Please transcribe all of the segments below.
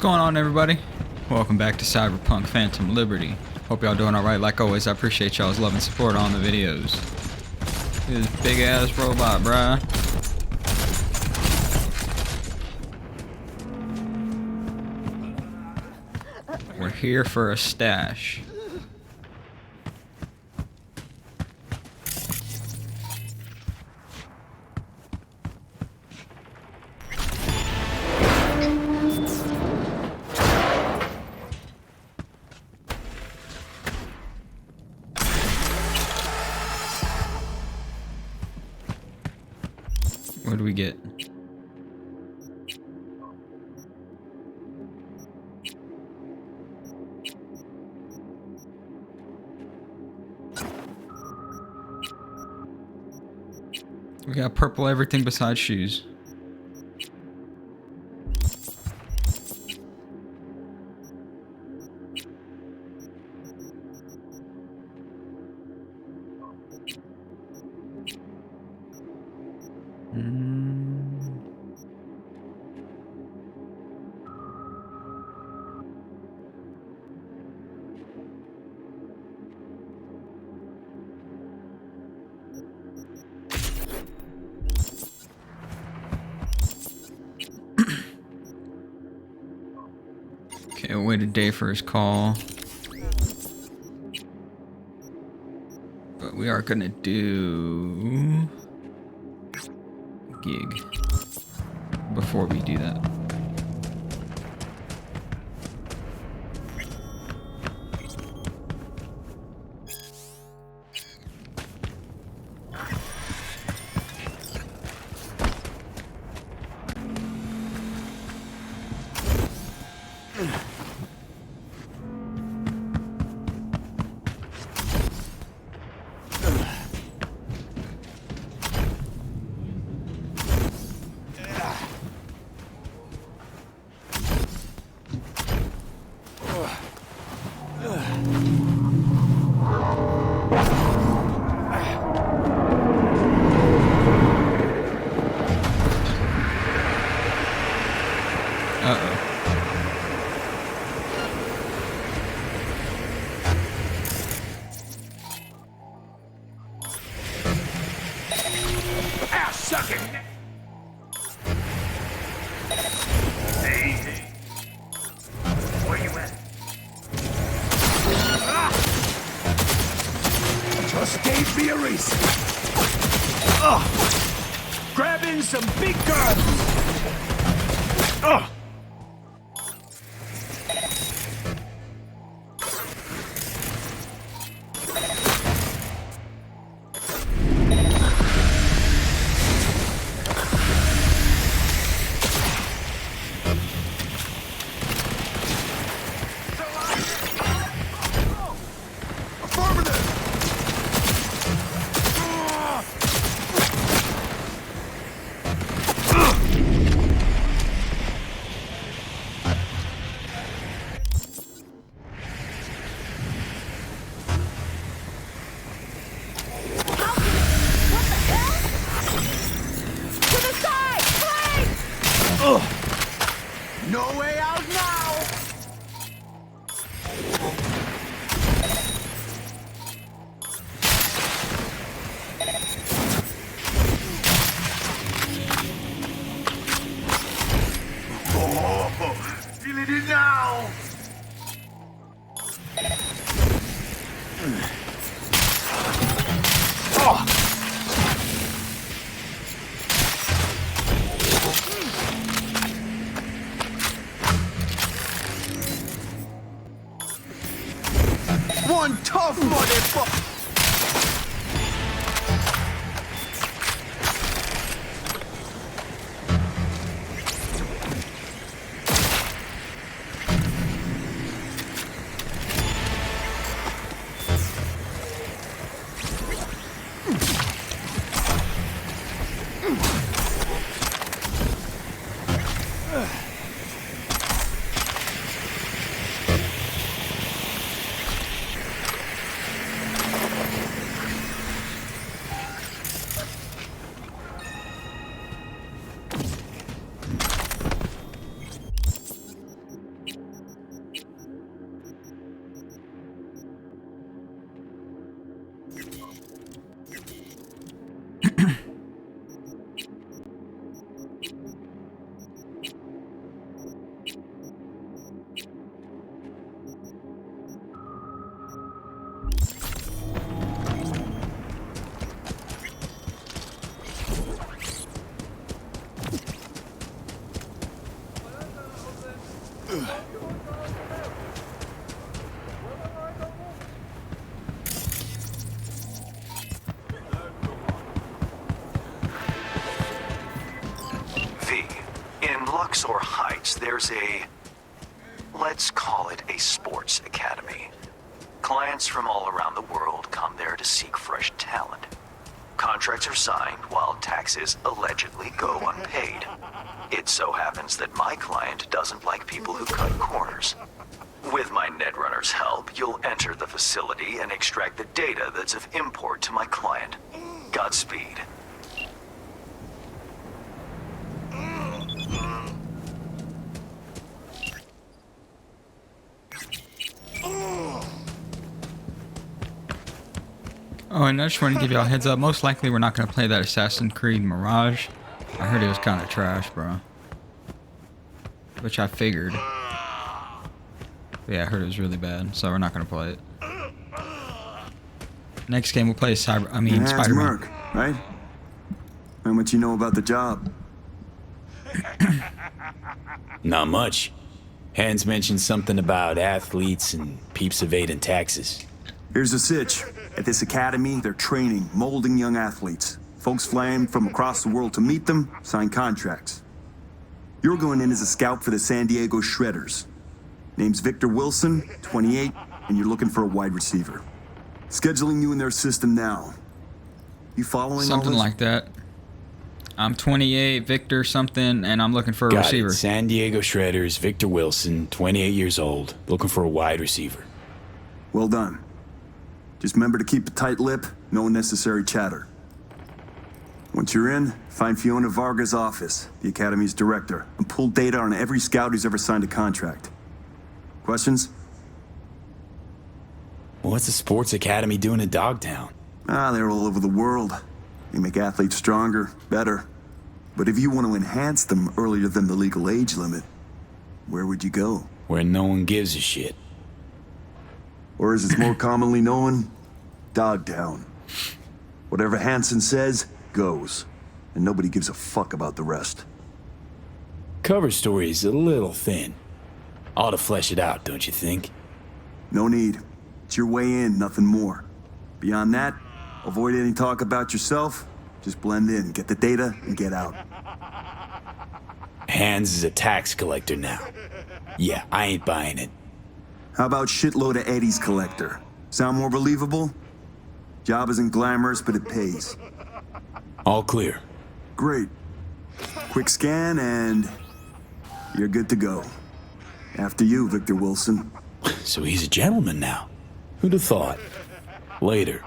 going on, everybody? Welcome back to Cyberpunk Phantom Liberty. Hope y'all doing alright. Like always, I appreciate y'all's love and support on the videos. This big ass robot, bruh. We're here for a stash. What do we get? We got purple everything besides shoes. Okay, we'll wait a day for his call. But we are gonna do gig before we do that. Easy. Where you at? Just gave me a reason. Grabbing some big guns. No way out now! Oh, feeling it now! Oh! One tough motherfucker! V, in Luxor Heights, there's a, let's call it a sports academy. Clients from all around the world come there to seek fresh talent. Contracts are signed while taxes allegedly go unpaid. It so happens that my client doesn't like people who cut corners. With my Netrunner's help, you'll enter the facility and extract the data that's of import to my client. Godspeed. Oh, and I just want to give y'all a heads up. Most likely we're not going to play that Assassin's Creed Mirage. I heard it was kind of trash, bro. Which I figured. But yeah, I heard it was really bad, so we're not going to play it. Next game we'll play is Spider-Man. Merc, right? How much you know about the job? Not much. Hans mentioned something about athletes and peeps evading taxes. Here's the sitch. At this academy, they're training, molding young athletes. Folks flying from across the world to meet them, sign contracts. You're going in as a scout for the San Diego Shredders. Name's Victor Wilson, 28, and you're looking for a wide receiver. Scheduling you in their system now. You following Something all this? like that. I'm 28, Victor something, and I'm looking for a Got receiver. it. San Diego Shredders, Victor Wilson, 28 years old, looking for a wide receiver. Well done. Just remember to keep a tight lip, no unnecessary chatter. Once you're in, find Fiona Varga's office, the Academy's director, and pull data on every scout who's ever signed a contract. Questions? What's the sports academy doing in Dogtown? They're all over the world. They make athletes stronger, better. But if you want to enhance them earlier than the legal age limit, where would you go? Where no one gives a shit. Or as it's more commonly known, Dogtown. Whatever Hansen says, goes. And nobody gives a fuck about the rest. Cover story's a little thin. Ought to flesh it out, don't you think? No need. It's your way in, nothing more. Beyond that, avoid any talk about yourself. Just blend in, get the data, and get out. Hans is a tax collector now. Yeah, I ain't buying it. How about shitload of Eddie's collector? Sound more believable? Job isn't glamorous, but it pays. All clear. Great. Quick scan and you're good to go. After you, Victor Wilson. So he's a gentleman now. Who'd have thought? Later.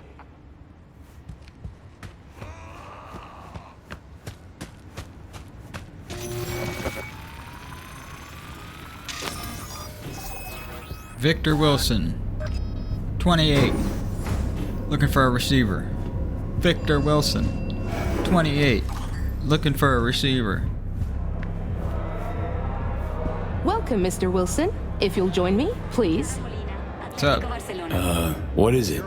Victor Wilson, 28, looking for a receiver. Victor Wilson, 28, looking for a receiver. Welcome, Mr. Wilson. If you'll join me, please. What's up? What is it?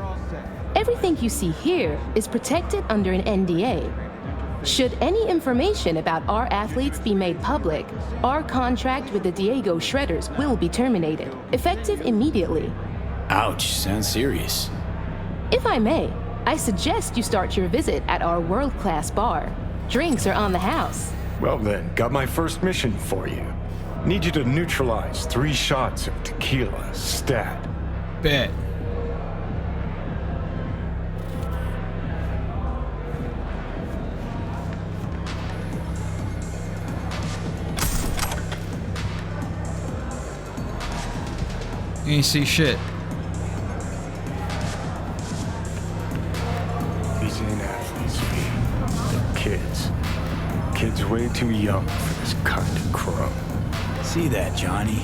Everything you see here is protected under an NDA. Should any information about our athletes be made public, our contract with the Diego Shredders will be terminated, effective immediately. Ouch, sounds serious. If I may, I suggest you start your visit at our world-class bar. Drinks are on the house. Well then, got my first mission for you. Need you to neutralize 3 shots of tequila, stat. Bet. You ain't see shit. These ain't athletes, they're kids. Kids way too young for this kind of crumb. See that, Johnny?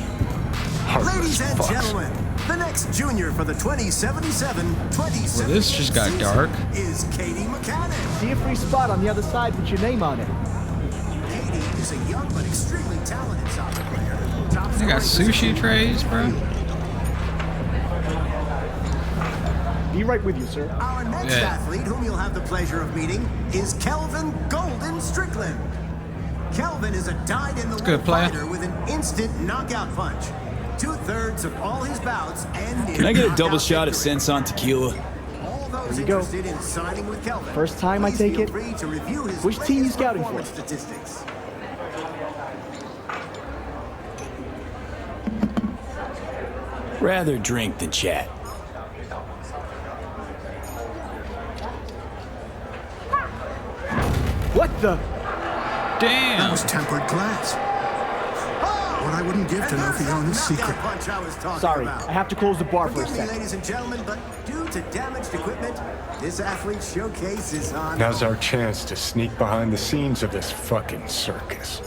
Heartless Ladies and fucks. gentlemen, the next junior for the 2077-2077 Well, this just got dark. is Katie McCannon. See a free spot on the other side with your name on it. Katie is a young but extremely talented soccer player. Top They got scoring sushi position. trays, bro. Be right with you, sir. Our next Yeah. athlete, whom you'll have the pleasure of meeting, is Kelvin Golden Strickland. Kelvin is a dyed-in-the-wool good player. fighter with an instant knockout punch. 2/3 of all his bouts end in Can I get a double knockout shot of victory. sense on tequila? All those Here you go. interested in signing with Kelvin, First time I please take feel it. free to review his Which team you latest scouting for? performance statistics. Rather drink than chat. What the? That Damn. was tempered glass. What I wouldn't give to know if he owned this secret. Knockout punch I was talking Sorry, about. I have to close the bar for a Forgive me, second. ladies and gentlemen, but due to damaged equipment, this athlete showcase is on. Now's our chance to sneak behind the scenes of this fucking circus.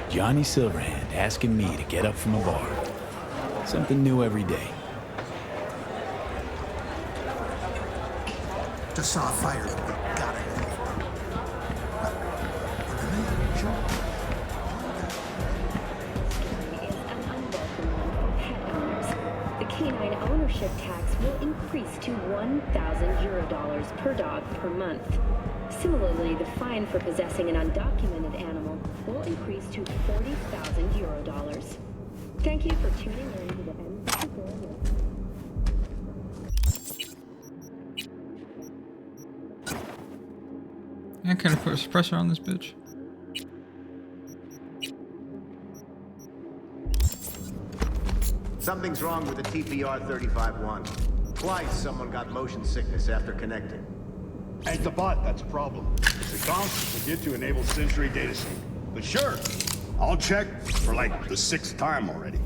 Johnny Silverhand asking me to get up from a bar. Something new every day. Just saw a fire. Got it. The canine ownership tax will increase to €1,000 per dog per month. Similarly, the fine for possessing an undocumented animal will increase to €40,000. Thank you for tuning in to the N64 News. Yeah, kind of put a suppressor on this bitch. Something's wrong with the TPR-35-1. Twice someone got motion sickness after connecting. Ain't the bot that's a problem. The comps will get to enable Century data sync. But sure, I'll check for like the 6th time already.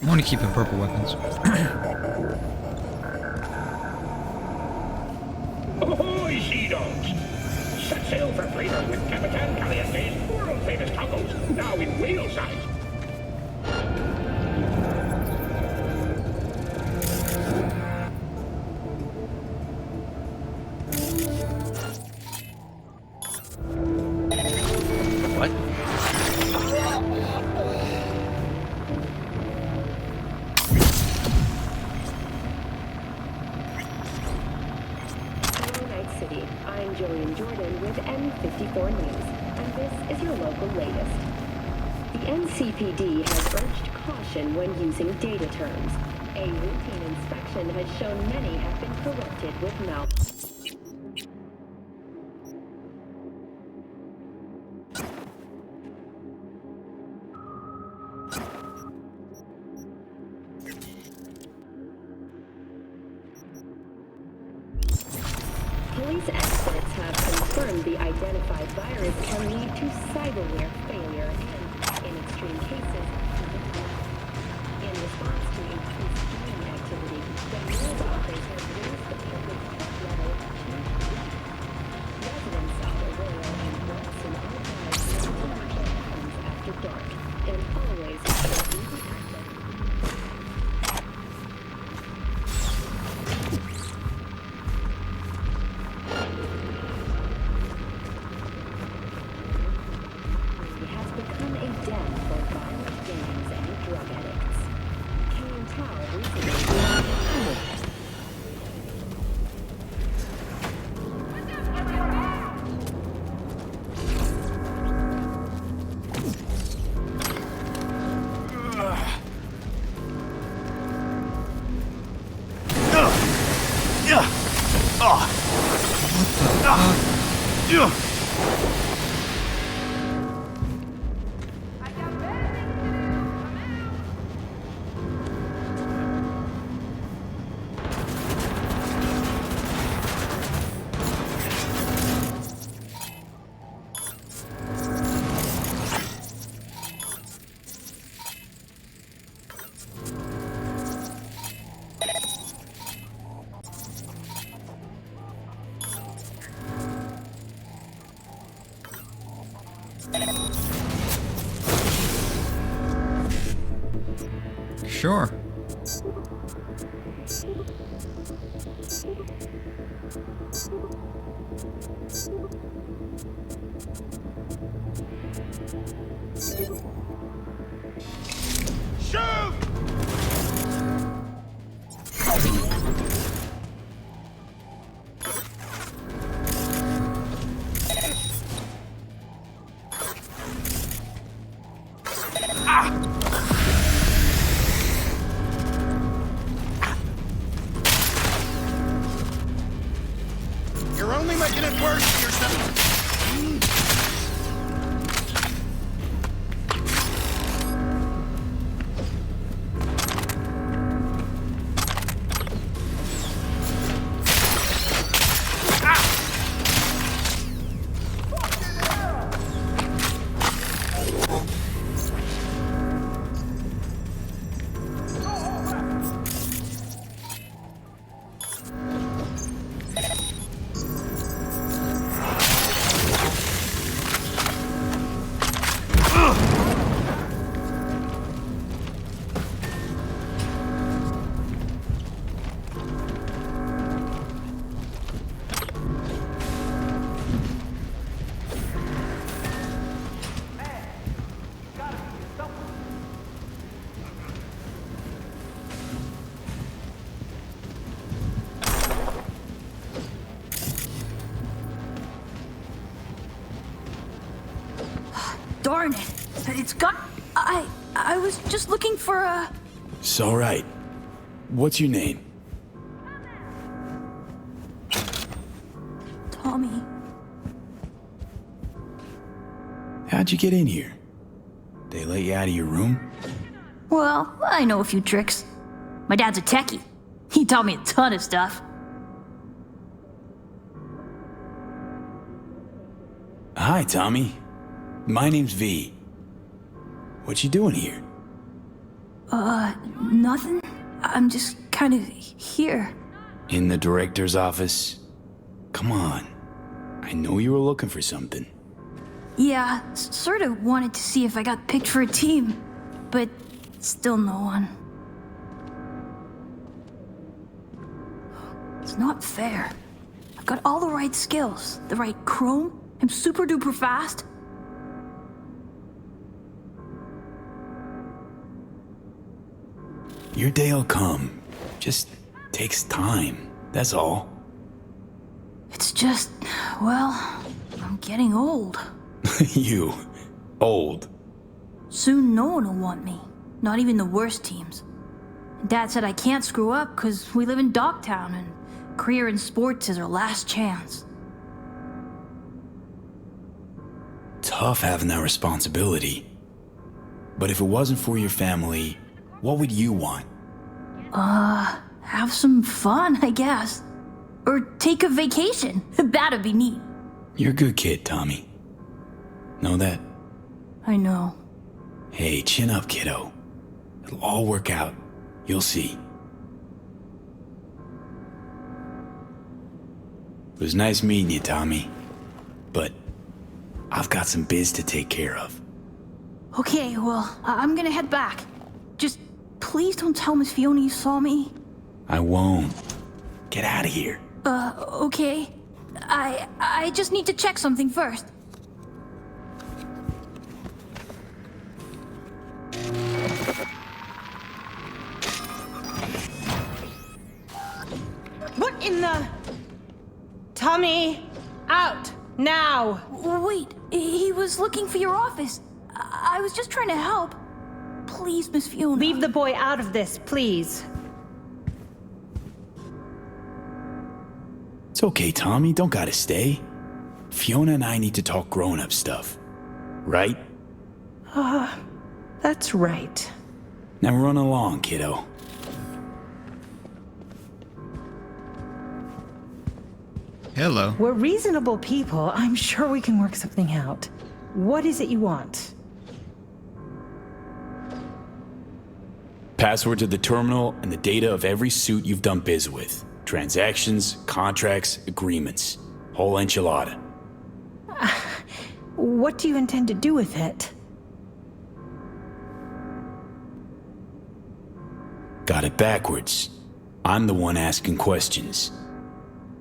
I want to keep in purple weapons. Ahoy, sea dogs! Set sail for flavor with Capitan Caliente's world-famous tacos, now in whale size. What? Hello, Night City. I'm Jillian Jordan with N54 News, and this is your local latest. The NCPD has urged caution when using data terms. A routine inspection has shown many have been corrupted with Police experts have confirmed the identified virus can lead to cyberware failure and, in extreme cases, in response to increased streaming activity, the news outlets have raised the public threat level to residents of Aurora and Watson are advised to monitor their phones after dark and always stay active. Has become a den for violent gangs and drug addicts. Kane Tao recently... Sure. You're only making it worse for yourself. Darn it. It's got... I was just looking for a... It's all right. What's your name? Tommy. How'd you get in here? They let you out of your room? Well, I know a few tricks. My dad's a techie. He taught me a ton of stuff. Hi, Tommy. My name's V. What you doing here? Nothing. I'm just kind of here. In the director's office? Come on. I know you were looking for something. Yeah, sort of wanted to see if I got picked for a team, but still no one. It's not fair. I've got all the right skills, the right chrome, I'm super duper fast. Your day'll come. Just takes time, that's all. It's just, well, I'm getting old. You. Old. Soon no one will want me. Not even the worst teams. Dad said I can't screw up because we live in Dogtown and career in sports is our last chance. Tough having that responsibility. But if it wasn't for your family, what would you want? Have some fun, I guess. Or take a vacation. That'd be neat. You're a good kid, Tommy. Know that? I know. Hey, chin up, kiddo. It'll all work out. You'll see. It was nice meeting you, Tommy. But I've got some biz to take care of. Okay, well, I'm gonna head back. Just please don't tell Miss Fiona you saw me. I won't. Get out of here. Okay. I just need to check something first. What in the... Tommy, out, now! Wait, he was looking for your office. I was just trying to help. Please, Miss Fiona. Leave the boy out of this, please. It's okay, Tommy. Don't gotta stay. Fiona and I need to talk grown-up stuff. Right? That's right. Now run along, kiddo. Hello. We're reasonable people. I'm sure we can work something out. What is it you want? Password to the terminal and the data of every suit you've done biz with. Transactions, contracts, agreements. Whole enchilada. What do you intend to do with it? Got it backwards. I'm the one asking questions.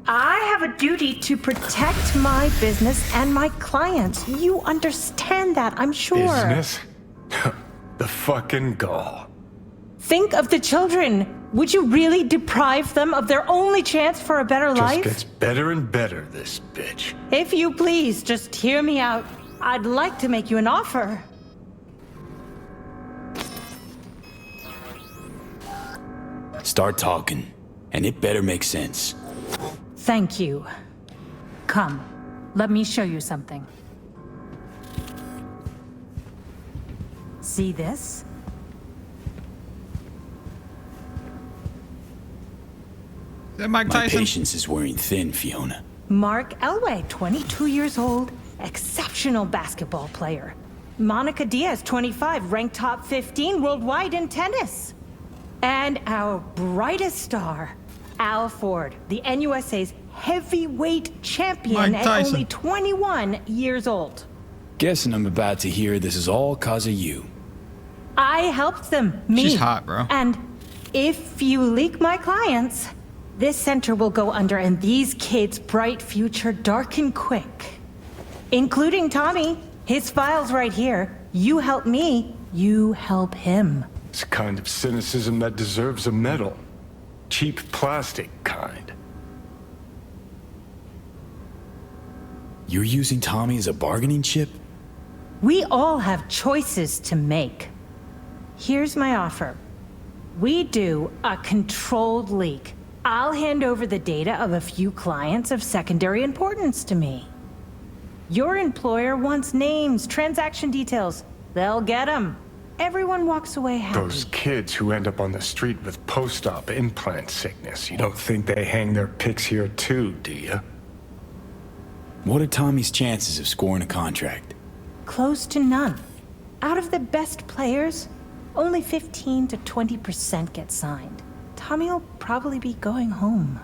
I have a duty to protect my business and my clients. You understand that, I'm sure. Business? The fucking gall. Think of the children. Would you really deprive them of their only chance for a better life? Just gets better and better, this bitch. If you please, just hear me out. I'd like to make you an offer. Start talking, and it better make sense. Thank you. Come, let me show you something. See this? Is that Mike My Tyson? patience is wearing thin, Fiona. Mark Elway, 22 years old, exceptional basketball player. Monica Diaz, 25, ranked top 15 worldwide in tennis. And our brightest star, Al Ford, the NUSA's heavyweight champion Mike at Tyson. only 21 years old. Guessing I'm about to hear this is all cause of you. I helped them, me. She's hot, bro. And if you leak my clients, this center will go under and these kids' bright future darken quick. Including Tommy. His file's right here. You help me, you help him. It's a kind of cynicism that deserves a medal. Cheap plastic kind. You're using Tommy as a bargaining chip? We all have choices to make. Here's my offer. We do a controlled leak. I'll hand over the data of a few clients of secondary importance to me. Your employer wants names, transaction details. They'll get them. Everyone walks away happy. Those kids who end up on the street with post-op implant sickness, you don't think they hang their pics here too, do you? What are Tommy's chances of scoring a contract? Close to none. Out of the best players, only 15 to 20% get signed. Tommy'll probably be going home.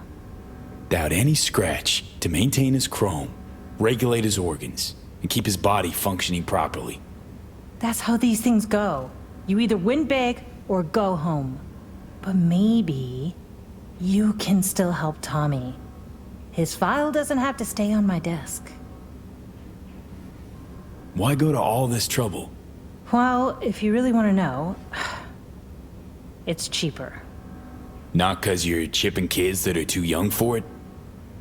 Without any scratch to maintain his chrome, regulate his organs, and keep his body functioning properly. That's how these things go. You either win big or go home. But maybe you can still help Tommy. His file doesn't have to stay on my desk. Why go to all this trouble? Well, if you really want to know, it's cheaper. Not 'cause you're chipping kids that are too young for it?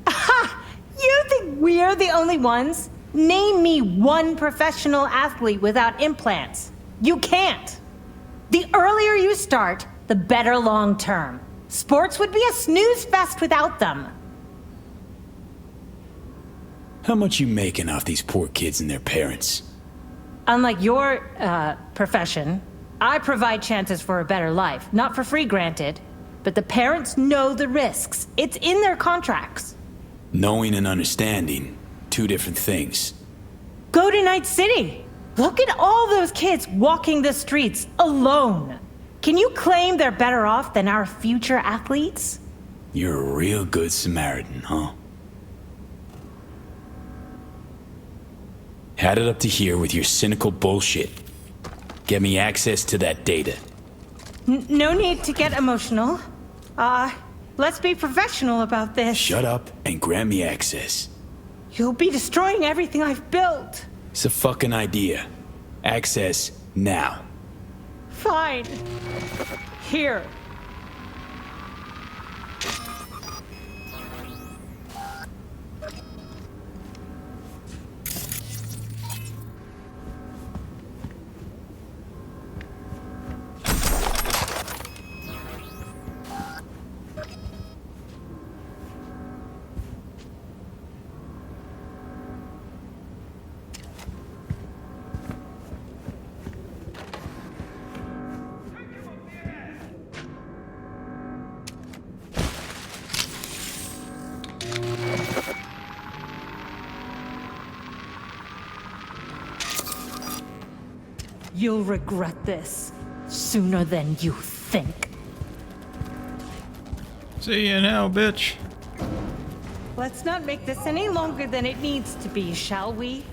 You think we're the only ones? Name me one professional athlete without implants. You can't. The earlier you start, the better long term. Sports would be a snooze fest without them. How much you making off these poor kids and their parents? Unlike your, profession, I provide chances for a better life. Not for free, granted. But the parents know the risks. It's in their contracts. Knowing and understanding, two different things. Go to Night City. Look at all those kids walking the streets alone. Can you claim they're better off than our future athletes? You're a real good Samaritan, huh? Had it up to here with your cynical bullshit. Get me access to that data. No need to get emotional. Let's be professional about this. Shut up and grant me access. You'll be destroying everything I've built. It's a fucking idea. Access now. Fine. Here. You'll regret this sooner than you think. See you in hell, bitch. Let's not make this any longer than it needs to be, shall we?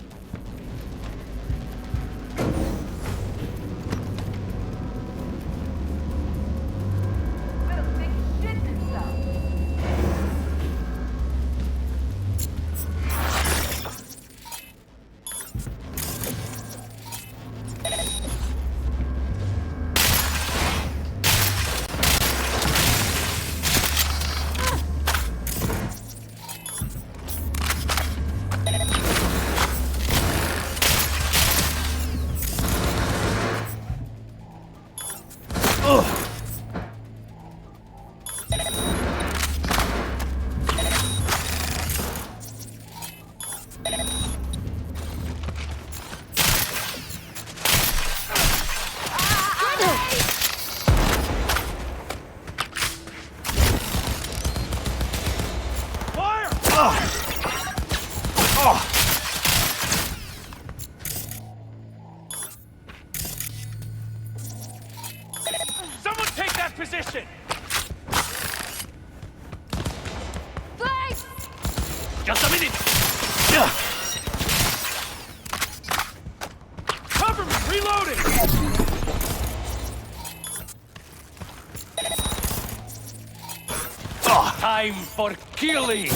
Someone take that position! Flash! Just a minute! Cover me! Reloading! Time for killing!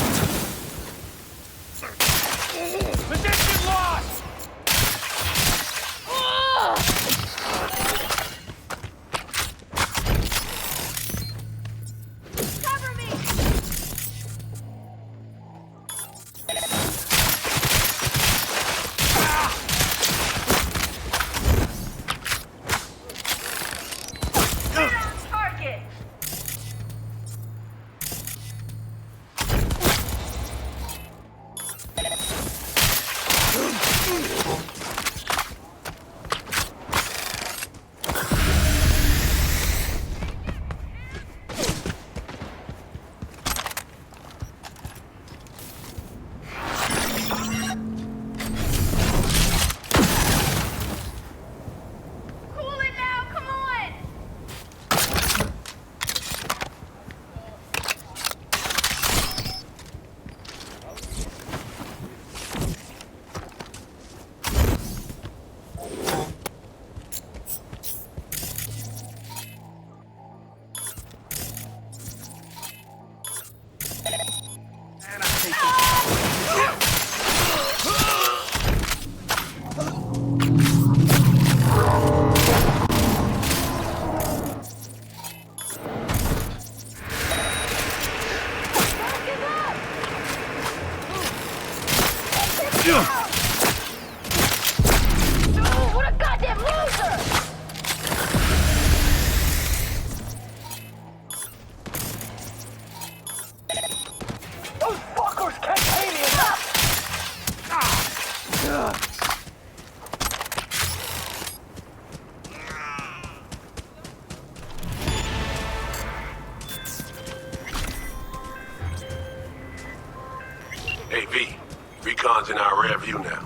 Position lost! Cover me! Right on target! Cool it now, come on! What a goddamn loser! Those fuckers can't pay me enough! Hey, V. Recon's in our rear view now.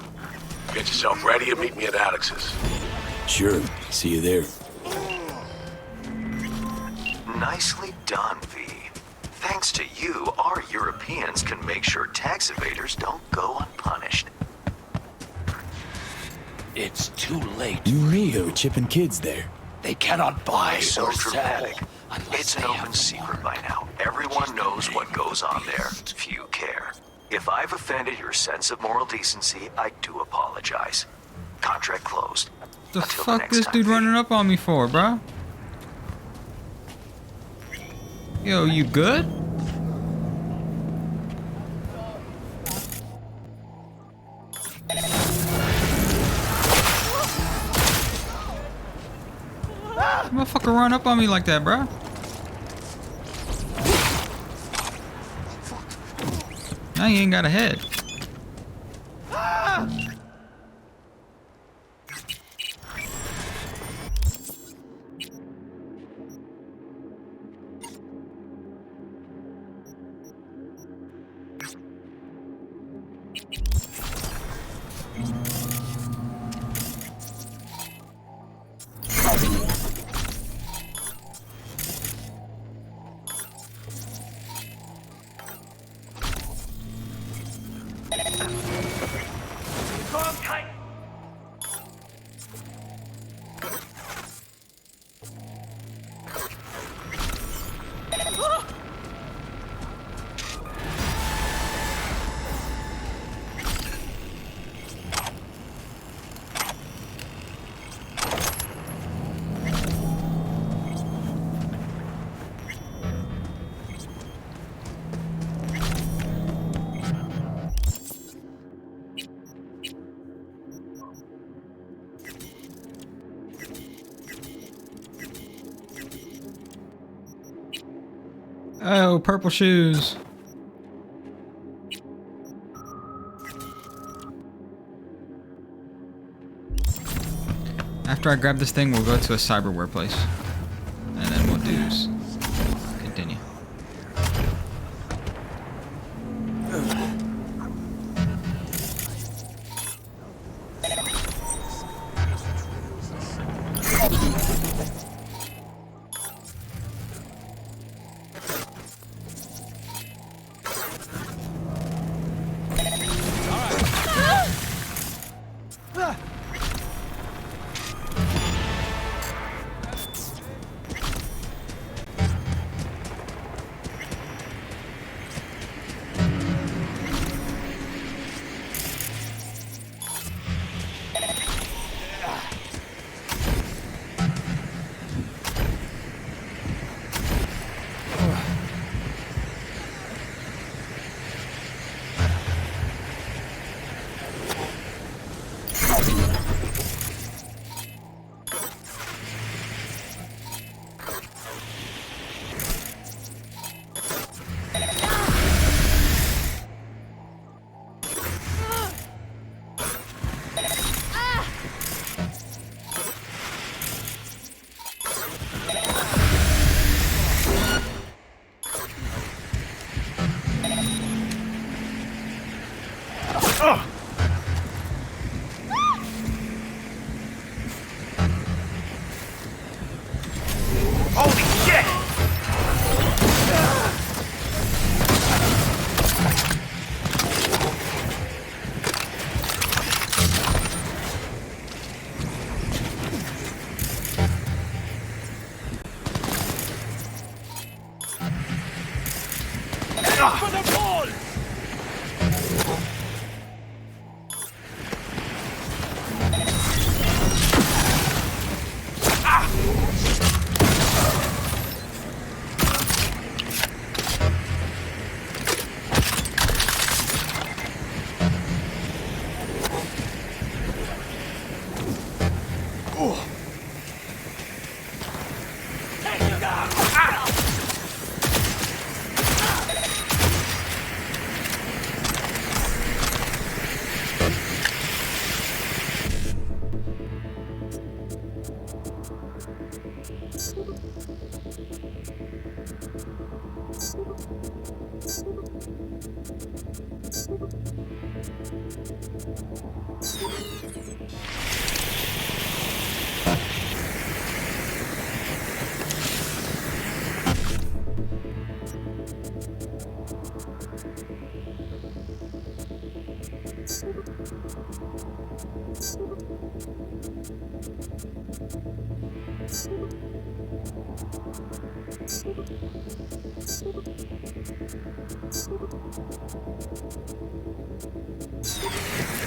Get yourself ready and meet me at Alex's. Sure. See you there. Nicely done, V. Thanks to you, our Europeans can make sure tax evaders don't go unpunished. It's too late. You knew there were chipping kids there. They cannot buy so dramatic. It's an open secret by now. Everyone knows what goes on there. Few care. If I've offended your sense of moral decency, I do apologize. Contract closed. The fuck this dude running up on me for, bro? Yo, you good? Motherfucker run up on me like that, bro. Now he ain't got a head. Oh, purple shoes. After I grab this thing, we'll go to a cyberware place. And then we'll continue.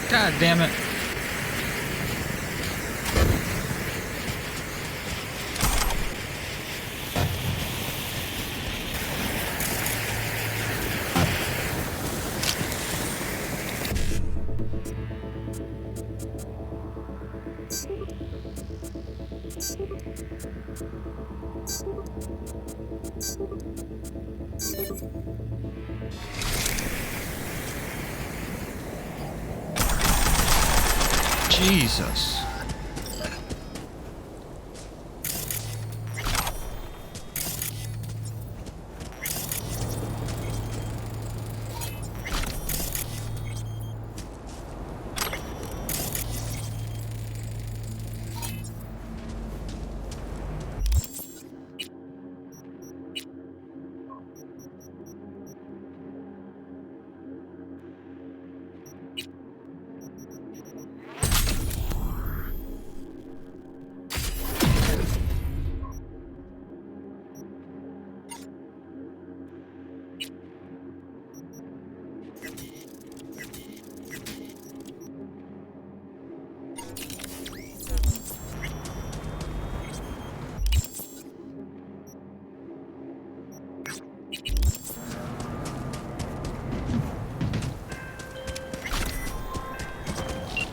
God damn it. Jesus.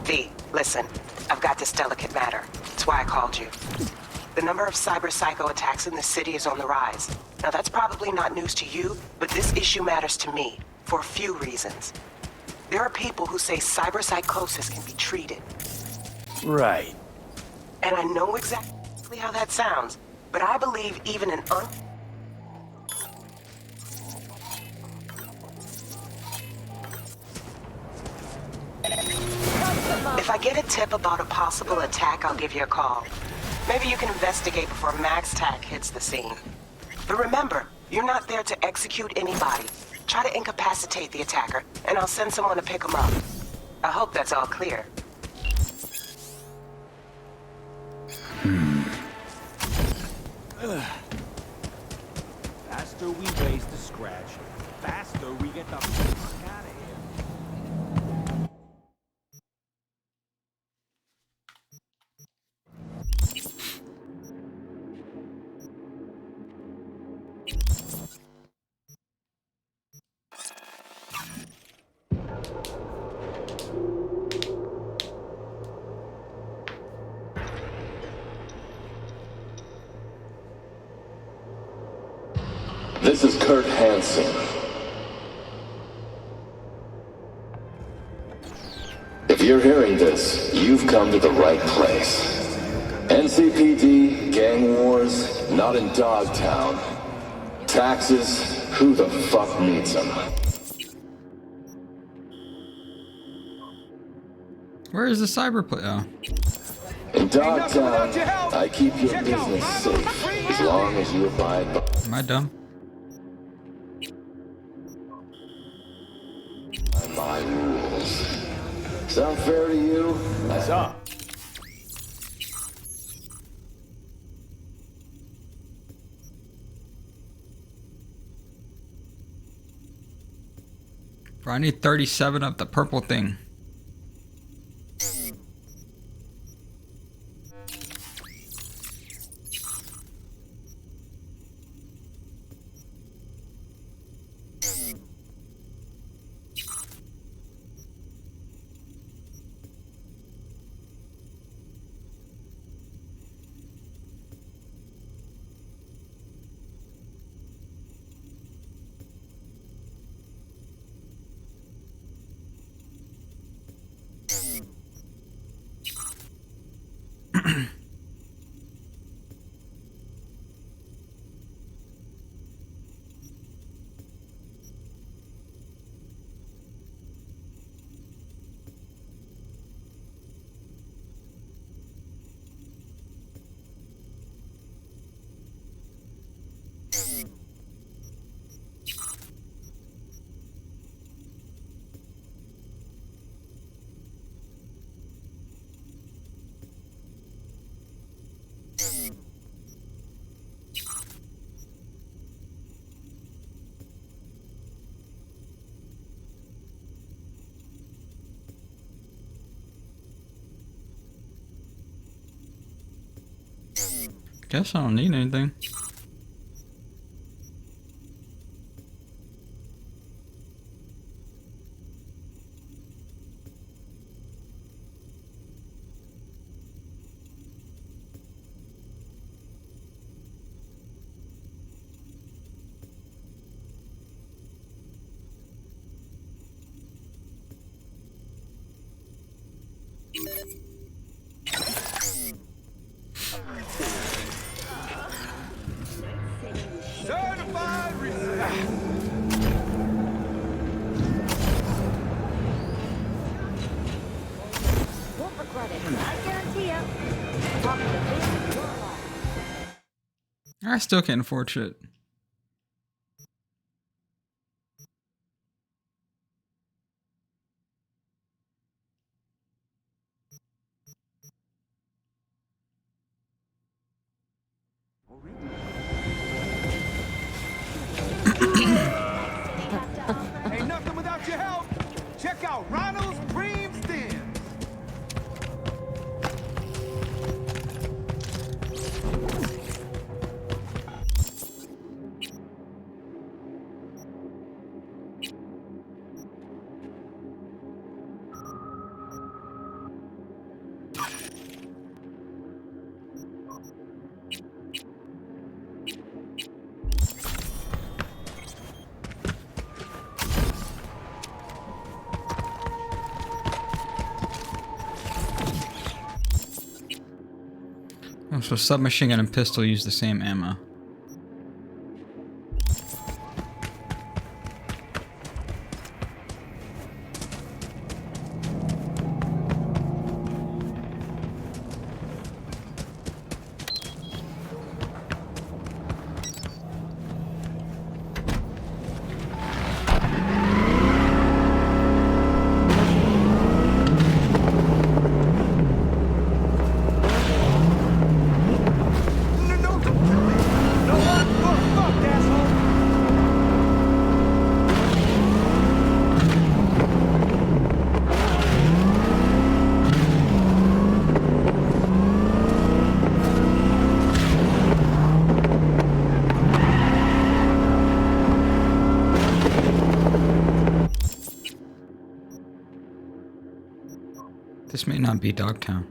V, listen. I've got this delicate matter. That's why I called you. The number of cyber psycho attacks in the city is on the rise. Now that's probably not news to you, but this issue matters to me for a few reasons. There are people who say cyber psychosis can be treated. Right. And I know exactly how that sounds, but I believe even an If I get a tip about a possible attack, I'll give you a call. Maybe you can investigate before MaxTac hits the scene. But remember, you're not there to execute anybody. Try to incapacitate the attacker, and I'll send someone to pick him up. I hope that's all clear. Faster we raise the scratch, faster we get the fuck out of here. This is Kurt Hansen. If you're hearing this, you've come to the right place. NCPD, gang wars, not in Dogtown. Taxes, who the fuck needs them? Where is the cyberplay? Oh. In Dogtown, I keep your business safe as long as you abide by. Am I dumb? My rules. Sound fair to you? That's up. Bro, I need 37 of the purple thing. Guess I don't need anything. Certified reset. Won't regret it. I guarantee ya. Talk to the big. I still can't afford shit. Ain't nothing without your help. Check out Ronald's Cream Stems. Oh, so submachine gun and pistol use the same ammo. This may not be Dogtown.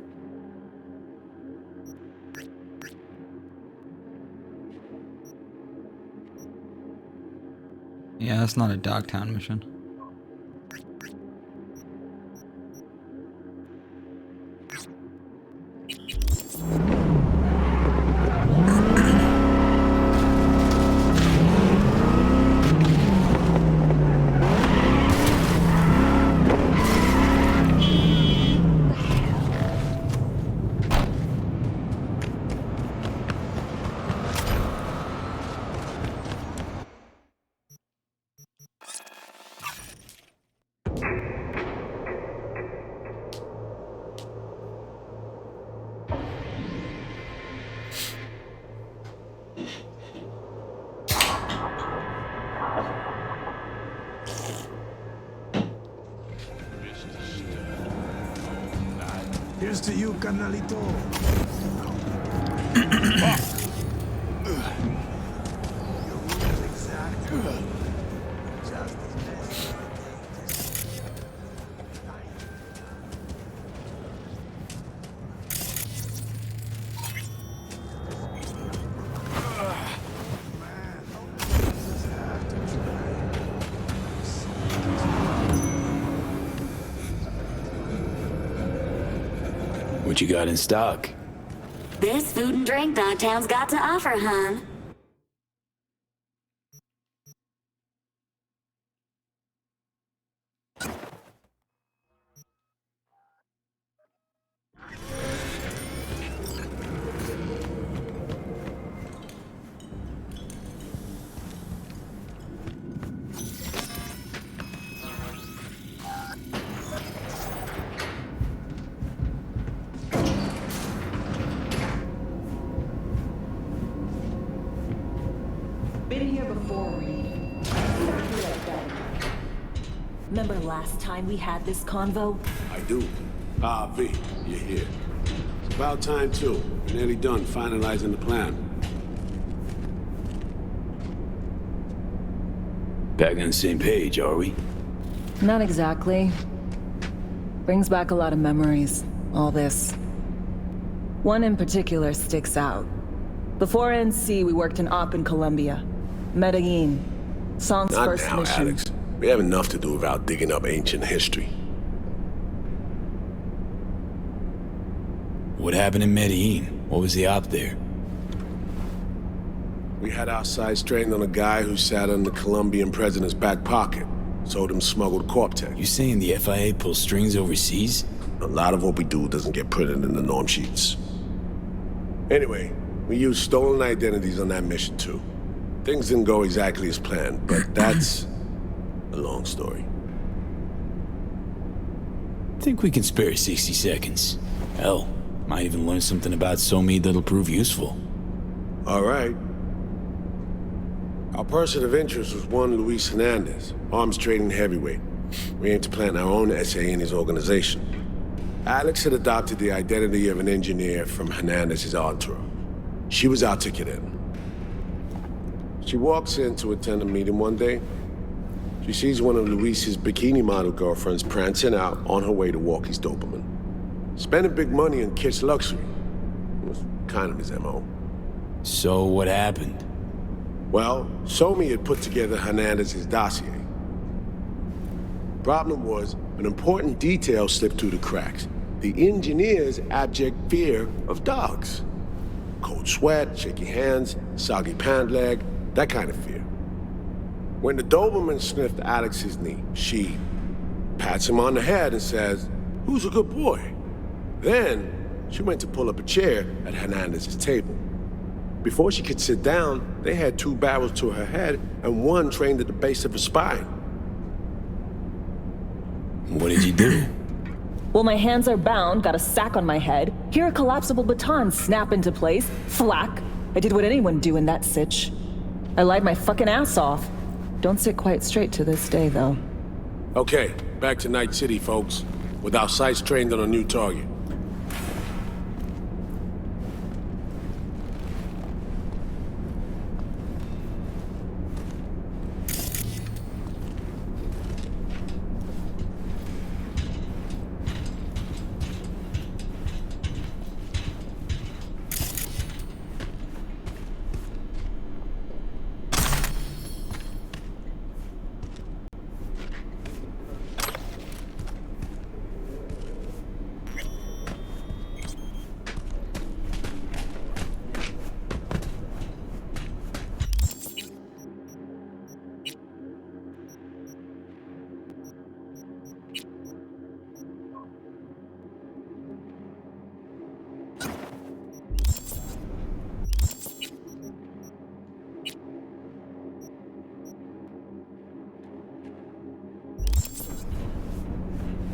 Yeah, that's not a Dogtown mission. Here's to you, carnalito. What you got in stock? This food and drink Dogtown's got to offer, hon. Been here before, Reed. Remember last time we had this convo? I do. V, you're here. It's about time, too. We're nearly done finalizing the plan. Back on the same page, are we? Not exactly. Brings back a lot of memories, all this. One in particular sticks out. Before NC, we worked an op in Colombia. Medellin. Song's Not first now, mission. Alex. We have enough to do without digging up ancient history. What happened in Medellin? What was the op there? We had our sights trained on a guy who sat in the Colombian president's back pocket. Sold him smuggled Corp-Tech. You saying the FIA pulls strings overseas? A lot of what we do doesn't get printed in the norm sheets. Anyway, we used stolen identities on that mission too. Things didn't go exactly as planned, but that's a long story. Think we can spare 60 seconds. Hell, might even learn something about Somi that'll prove useful. All right. Our person of interest was one Luis Hernandez, arms trading heavyweight. We aim to plant our own SA in his organization. Alex had adopted the identity of an engineer from Hernandez's entourage. She was articulate. She walks in to attend a meeting one day. She sees one of Luis's bikini model girlfriends prancing out on her way to walk his dopamine. Spending big money on kids' luxury. It was kind of his MO. So what happened? Well, Somi had put together Hernandez's dossier. Problem was, an important detail slipped through the cracks. The engineer's abject fear of dogs. cold sweat, shaky hands, soggy pant leg, that kind of fear. When the Doberman sniffed Alex's knee, she pats him on the head and says, "Who's a good boy?" Then she went to pull up a chair at Hernandez's table. Before she could sit down, they had 2 barrels to her head and 1 trained at the base of her spine. What did you do? Well, my hands are bound, got a sack on my head. Here a collapsible baton snap into place. Thwack. I did what anyone do in that sitch. I lied my fucking ass off. Don't sit quite straight to this day, though. Okay, back to Night City, folks. With our sights trained on a new target.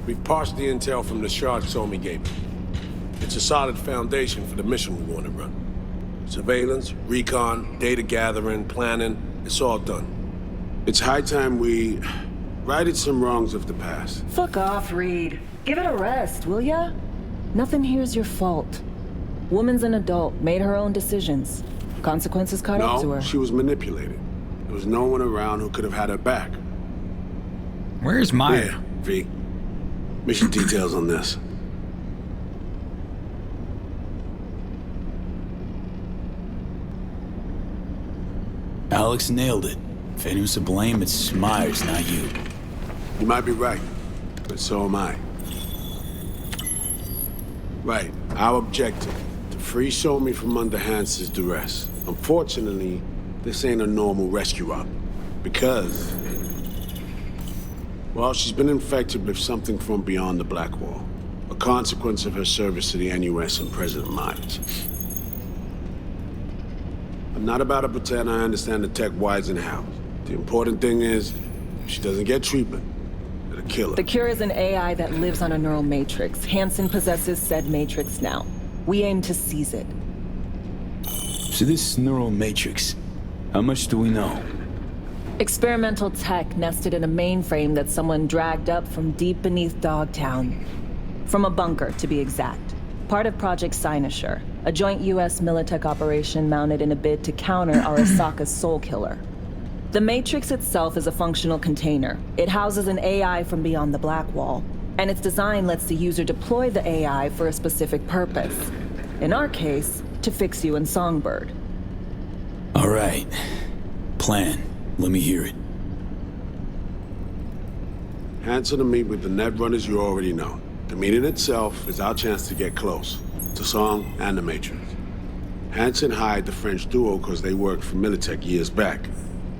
We've parsed the intel from the shard Somi gave me. It's a solid foundation for the mission we want to run. Surveillance, recon, data gathering, planning, it's all done. It's high time we righted some wrongs of the past. Fuck off, Reed. Give it a rest, will ya? Nothing here's your fault. Woman's an adult, made her own decisions. Consequences caught up to her. No, she was manipulated. There was no one around who could have had her back. Where's Maya? Yeah, V. Mission details on this. Alex nailed it. If anyone's to blame, it's Myers, not you. You might be right, but so am I. Right, our objective, to free Somi from under Hansen's duress. Unfortunately, this ain't a normal rescue op, because, well, she's been infected with something from beyond the Black Wall, a consequence of her service to the NUS and President Myers. I'm not about to pretend I understand the tech whys and hows. The important thing is, if she doesn't get treatment, it'll kill her. The cure is an AI that lives on a neural matrix. Hansen possesses said matrix now. We aim to seize it. So this neural matrix, how much do we know? Experimental tech nested in a mainframe that someone dragged up from deep beneath Dogtown. From a bunker, to be exact. Part of Project Sinister, a joint US Militech operation mounted in a bid to counter Arasaka's soul killer. The Matrix itself is a functional container. It houses an AI from beyond the Black Wall, and its design lets the user deploy the AI for a specific purpose. In our case, to fix you and Songbird. All right. Plan. Let me hear it. Hansen to meet with the net runners you already know. The meeting itself is our chance to get close, to Song and the Matrix. Hansen hired the French duo because they worked for Militech years back.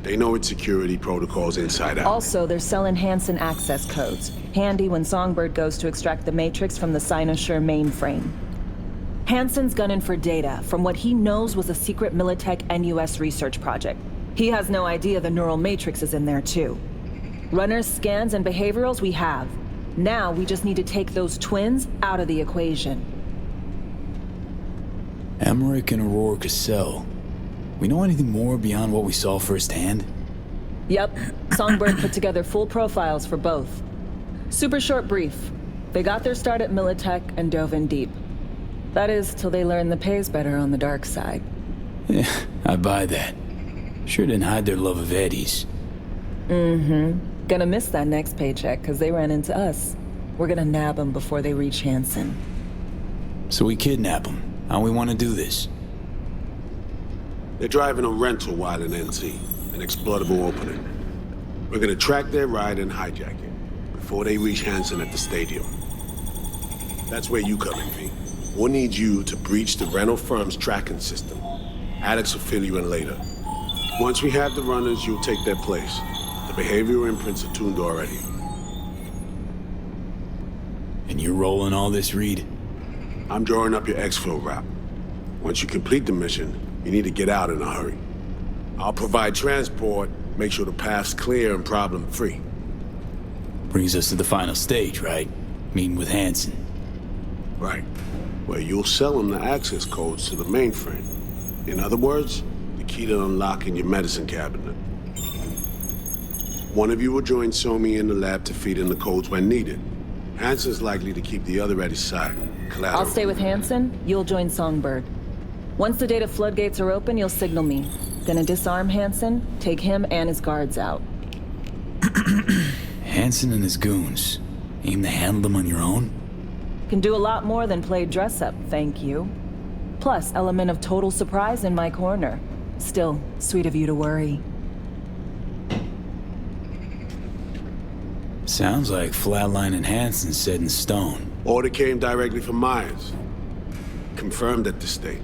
They know its security protocols inside out. Also, they're selling Hansen access codes, handy when Songbird goes to extract the Matrix from the Sinister mainframe. Hansen's gunning for data from what he knows was a secret Militech NUS research project. He has no idea the neural matrix is in there too. Runners, scans, and behaviorals we have. Now we just need to take those twins out of the equation. Emmerich and Aurora Cassell. We know anything more beyond what we saw firsthand? Yep. Songbird put together full profiles for both. Super short brief. They got their start at Militech and dove in deep. That is, till they learned the pay's better on the dark side. Yeah, I buy that. Sure didn't hide their love of Eddie's. Mm-hmm. Gonna miss that next paycheck, because they ran into us. We're gonna nab them before they reach Hansen. So we kidnap them. How we want to do this? They're driving a rental while in NC, an exploitable opening. We're gonna track their ride and hijack it before they reach Hansen at the stadium. That's where you come in, V. We'll need you to breach the rental firm's tracking system. Alex will fill you in later. Once we have the runners, you'll take their place. The behavioral imprints are tuned already. And you're rolling all this, Reed? I'm drawing up your exfil route. Once you complete the mission, you need to get out in a hurry. I'll provide transport, make sure the path's clear and problem-free. Brings us to the final stage, right? Meeting with Hansen. Right. Where you'll sell him the access codes to the mainframe. In other words, the key to unlocking your medicine cabinet. One of you will join Somi in the lab to feed in the codes when needed. Hansen's likely to keep the other at his side. Collateral. I'll stay with Hansen, you'll join Songbird. Once the data floodgates are open, you'll signal me. Gonna disarm Hansen, take him and his guards out. Hansen and his goons. Aim to handle them on your own? Can do a lot more than play dress-up, thank you. Plus, element of total surprise in my corner. Still, sweet of you to worry. Sounds like Flatline and Hansen set in stone. Order came directly from Myers. Confirmed at this stage.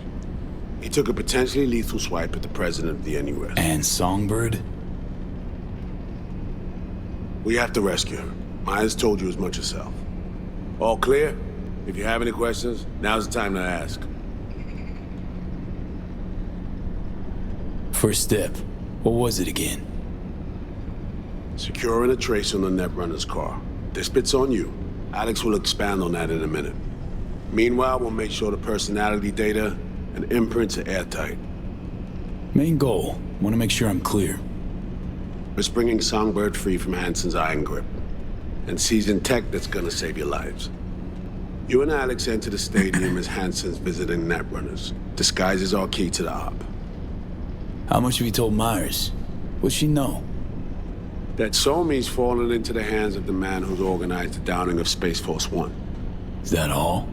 He took a potentially lethal swipe at the president of the NUS. And Songbird? We have to rescue her. Myers told you as much yourself. All clear? If you have any questions, now's the time to ask. First step. What was it again? Securing a trace on the Netrunner's car. This bit's on you. Alex will expand on that in a minute. Meanwhile, we'll make sure the personality data and imprints are airtight. Main goal. Want to make sure I'm clear. We're bringing Songbird free from Hansen's iron grip. And seizing tech that's gonna save your lives. You and Alex enter the stadium as Hansen's visiting Netrunners. Disguise is our key to the op. How much have you told Myers? What's she know? That Somi's fallen into the hands of the man who's organized the downing of Space Force One. Is that all?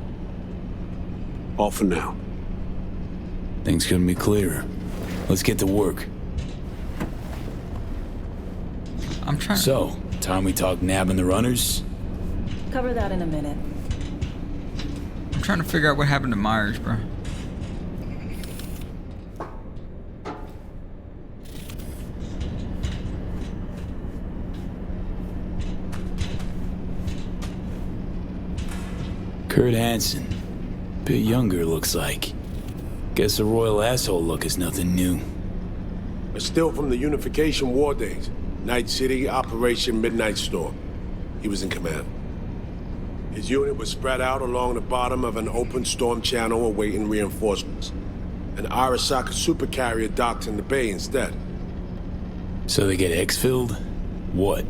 All for now. Things couldn't be clearer. Let's get to work. I'm trying. So, time we talk nabbing the runners? Cover that in a minute. I'm trying to figure out what happened to Myers, bro. Kurt Hansen. Bit younger, looks like. Guess the royal asshole look is nothing new. But still from the Unification War days. Night City, Operation Midnight Storm. He was in command. His unit was spread out along the bottom of an open storm channel awaiting reinforcements. An Arasaka supercarrier docked in the bay instead. So they get exfilled? What?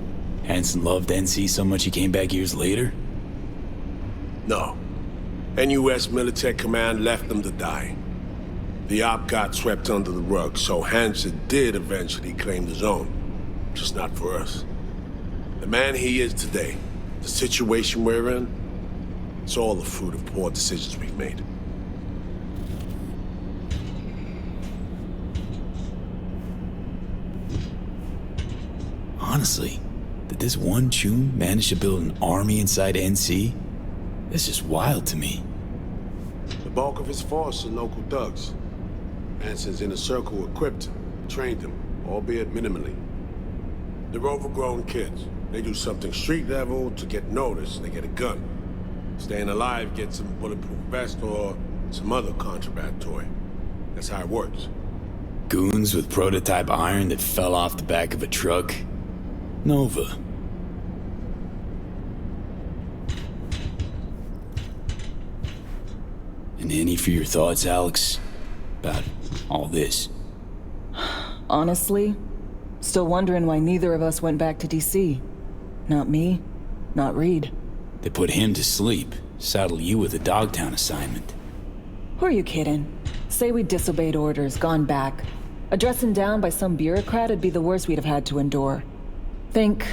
Hansen loved NC so much he came back years later? No. NUS Military Command left them to die. The op got swept under the rug, so Hansen did eventually claim the zone. Just not for us. The man he is today, the situation we're in, it's all the fruit of poor decisions we've made. Honestly, did this one chum manage to build an army inside NC? That's just wild to me. The bulk of his force are local thugs. Hansen's inner circle equipped him, trained him, albeit minimally. They're overgrown kids. They do something street level to get noticed, they get a gun. Staying alive gets them a bulletproof vest or some other contraband toy. That's how it works. Goons with prototype iron that fell off the back of a truck? Nova. And any for your thoughts, Alex? About all this? Honestly, still wondering why neither of us went back to DC. Not me, not Reed. They put him to sleep, saddle you with a Dogtown assignment. Who are you kidding? Say we disobeyed orders, gone back. A dressing down by some bureaucrat would be the worst we'd have had to endure. Think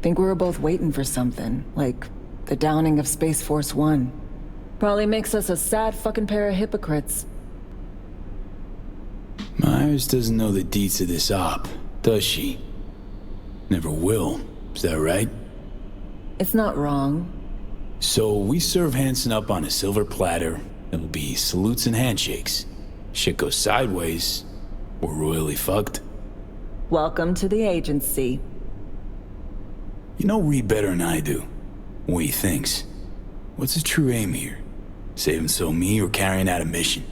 we were both waiting for something, like the downing of Space Force One. Probably makes us a sad fucking pair of hypocrites. Myers doesn't know the deets of this op, does she? Never will, is that right? It's not wrong. So we serve Hanson up on a silver platter. It'll be salutes and handshakes. Shit goes sideways, we're royally fucked. Welcome to the agency. You know Reed better than I do. What he thinks. What's his true aim here? Saving so me or carrying out a mission?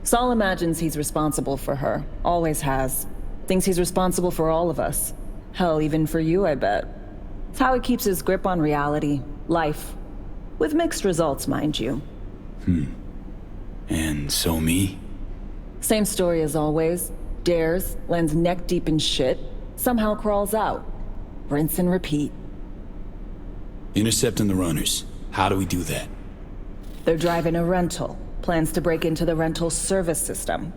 Saul imagines he's responsible for her. Always has. Thinks he's responsible for all of us. Hell, even for you, I bet. It's how he keeps his grip on reality. Life. With mixed results, mind you. And so me? Same story as always. Dares, lands neck deep in shit, somehow crawls out. Rinse and repeat. Intercepting the runners. How do we do that? They're driving a rental. Plans to break into the rental service system.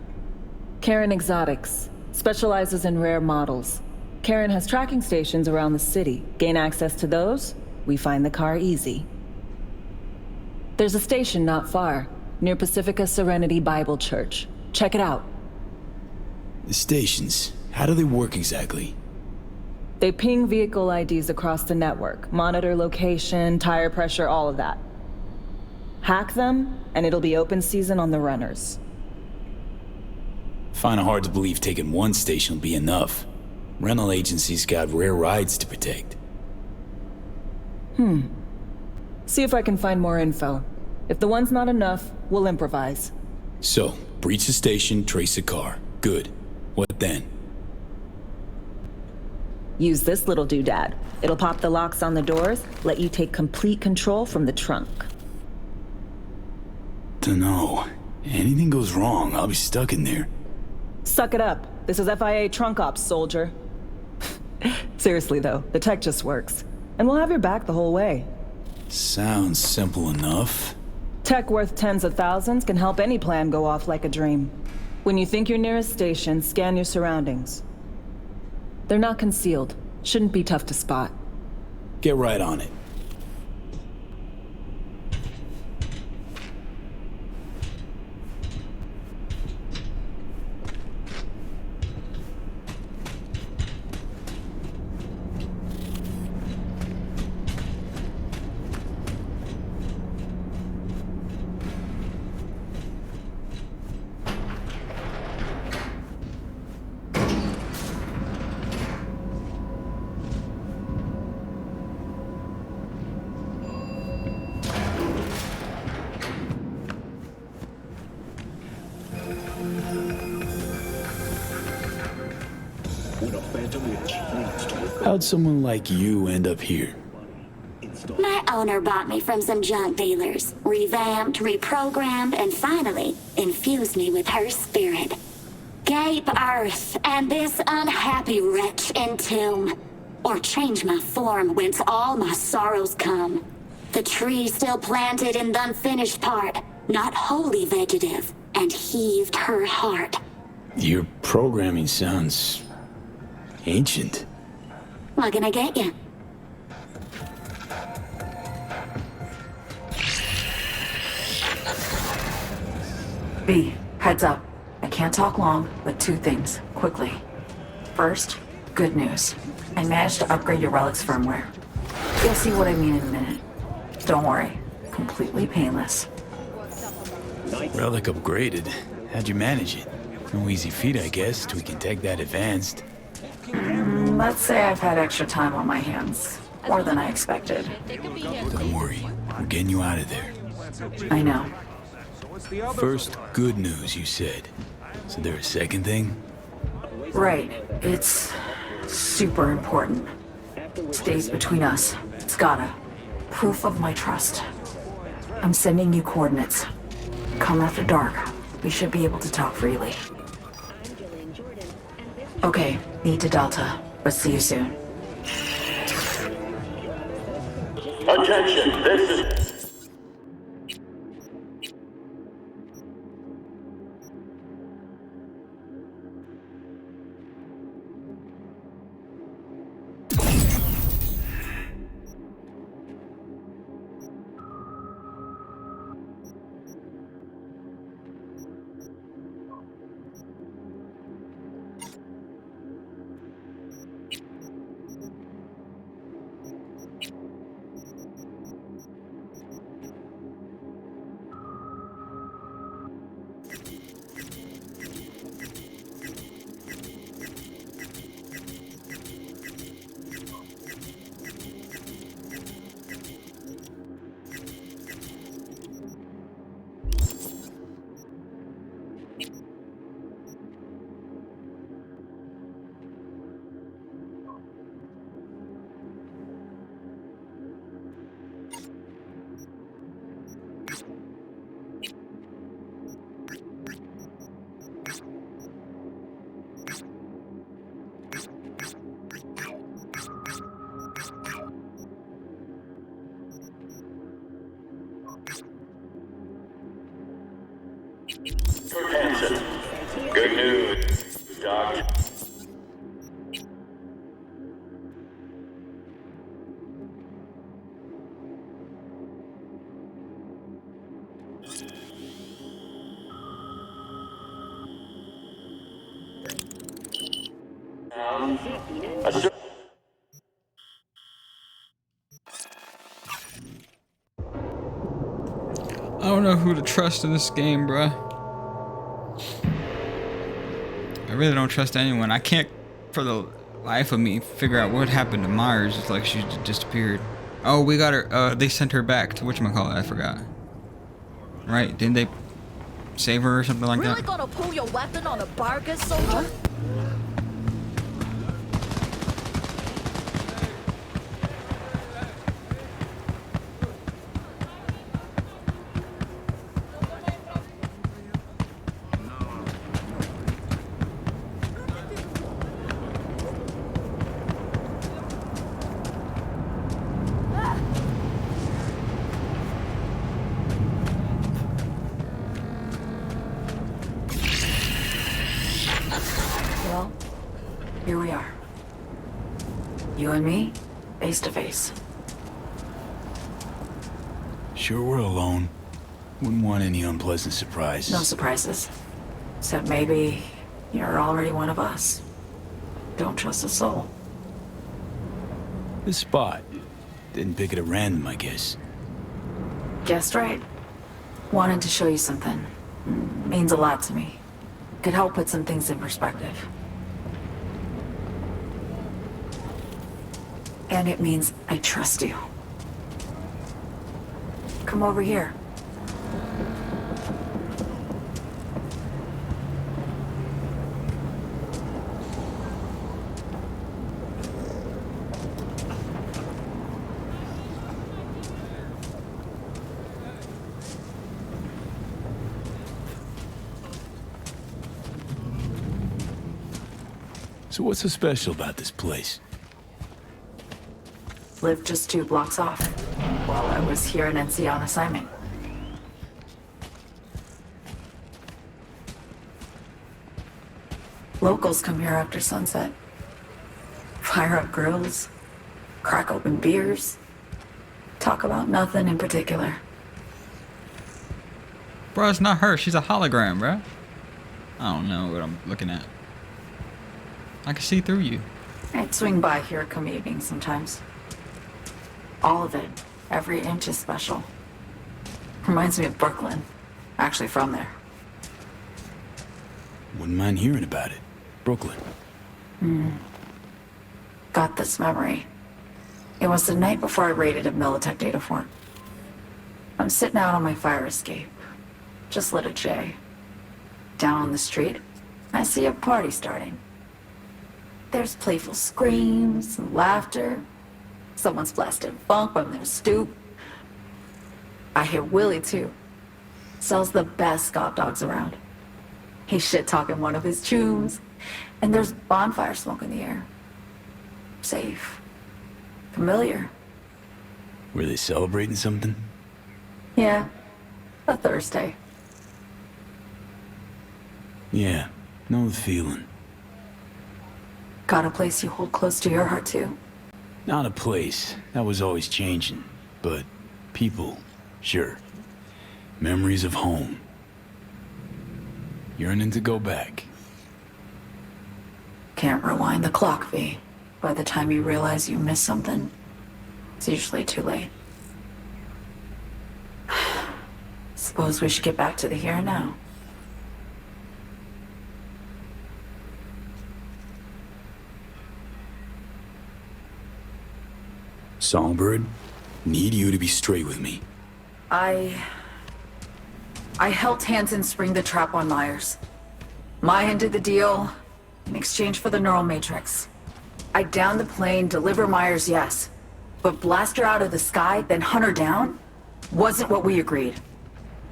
Karen Exotics. Specializes in rare models. Karen has tracking stations around the city. Gain access to those, we find the car easy. There's a station not far, near Pacifica Serenity Bible Church. Check it out. The stations, how do they work exactly? They ping vehicle IDs across the network, monitor location, tire pressure, all of that. Hack them, and it'll be open season on the runners. Find it hard to believe taking one station will be enough. Rental agencies got rare rides to protect. See if I can find more info. If the one's not enough, we'll improvise. So, breach the station, trace the car. Good. What then? Use this little doodad. It'll pop the locks on the doors, let you take complete control from the trunk. Dunno. Anything goes wrong, I'll be stuck in there. Suck it up. This is FIA trunk ops, soldier. Seriously though, the tech just works. And we'll have your back the whole way. Sounds simple enough. Tech worth tens of thousands can help any plan go off like a dream. When you think you're near a station, scan your surroundings. They're not concealed. Shouldn't be tough to spot. Get right on it. How'd someone like you end up here? My owner bought me from some junk dealers, revamped, reprogrammed, and finally infused me with her spirit. Gape earth and this unhappy wretch entomb, or change my form whence all my sorrows come. The tree still planted in the unfinished part, not wholly vegetative, and heaved her heart. Your programming sounds ancient. What can I get you? B, heads up. I can't talk long, but two things, quickly. First, good news. I managed to upgrade your relic's firmware. You'll see what I mean in a minute. Don't worry, completely painless. Relic upgraded. How'd you manage it? No easy feat, I guess, tweaking tech that advanced. Let's say I've had extra time on my hands. More than I expected. Don't worry, we're getting you out of there. I know. First, good news, you said. Is there a second thing? Right. It's super important. Stays between us. It's gotta. Proof of my trust. I'm sending you coordinates. Come after dark. We should be able to talk freely. Okay, need to Delta, but see you soon. Attention, this is... Attention. Good news. Doctor. I don't know who to trust in this game, bruh. I really don't trust anyone. I can't, for the life of me, figure out what happened to Myers. It's like she disappeared. Oh, we got her. They sent her back to whatchamacallit. I forgot. Right? Didn't they save her or something like that? Really gonna pull your weapon on a bargain, soldier? Well, here we are. You and me, face to face. Sure we're alone. Wouldn't want any unpleasant surprises. No surprises. Except maybe you're already one of us. Don't trust a soul. This spot. Didn't pick it at random, I guess. Guessed right. Wanted to show you something. Means a lot to me. Could help put some things in perspective. And it means I trust you. Come over here. So what's so special about this place? Lived just 2 blocks off while I was here in NC on assignment. Locals come here after sunset. Fire up grills, crack open beers, talk about nothing in particular. Bro, it's not her. She's a hologram, bro. I don't know what I'm looking at. I can see through you. I'd swing by here come evening sometimes. All of it, every inch is special. Reminds me of Brooklyn. Actually from there. Wouldn't mind hearing about it. Brooklyn. Got this memory. It was the night before I raided a Militech data fort. I'm sitting out on my fire escape. Just lit a J. Down on the street, I see a party starting. There's playful screams and laughter. Someone's blasting funk from their stoop. I hear Willie too. Sells the best Scott dogs around. He's shit-talking one of his chooms. And there's bonfire smoke in the air. Safe. Familiar. Were they celebrating something? Yeah. A Thursday. Yeah, know the feeling. Got a place you hold close to your heart too? Not a place. That was always changing. But people, sure. Memories of home. Yearning to go back. Can't rewind the clock, V. By the time you realize you missed something, it's usually too late. Suppose we should get back to the here and now. Songbird, need you to be straight with me. I helped Hansen spring the trap on Myers. Maya did the deal in exchange for the neural matrix. I downed the plane, deliver Myers, yes. But blast her out of the sky, then hunt her down? Wasn't what we agreed.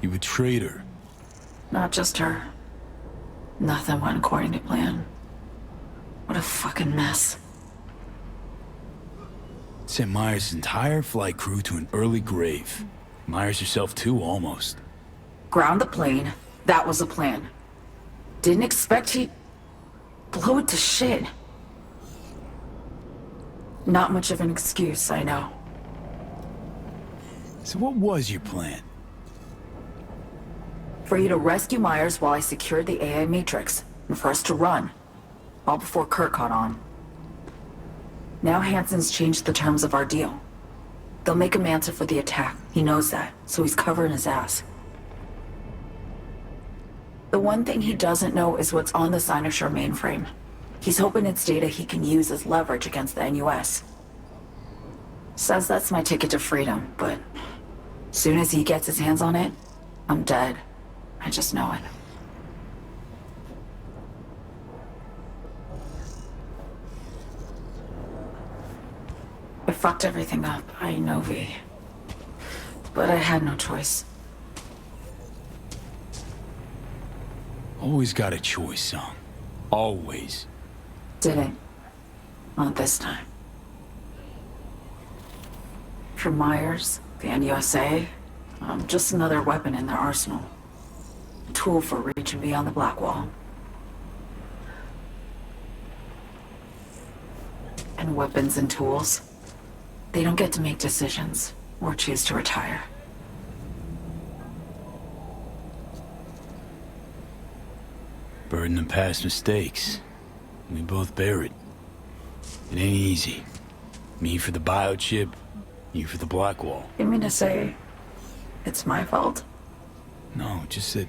You betrayed her. Not just her. Nothing went according to plan. What a fucking mess. Sent Myers' entire flight crew to an early grave. Myers herself too, almost. Ground the plane, That was the plan. Didn't expect he'd blow it to shit. Not much of an excuse, I know. So what was your plan? For you to rescue Myers while I secured the AI Matrix, and for us to run. All before Kurt caught on. Now Hansen's changed the terms of our deal. They'll make him answer for the attack. He knows that, so he's covering his ass. The one thing he doesn't know is what's on the Sinister mainframe. He's hoping it's data he can use as leverage against the NUS. Says that's my ticket to freedom, but soon as he gets his hands on it, I'm dead. I just know it. I fucked everything up, I know, V. But I had no choice. Always got a choice, son. Always. Didn't. Not this time. For Myers, the NUSA, I'm just another weapon in their arsenal. A tool for reaching beyond the Black Wall. And weapons and tools, they don't get to make decisions or choose to retire. Burden of past mistakes. We both bear it. It ain't easy. Me for the biochip, you for the Black Wall. You mean to say it's my fault? No, just that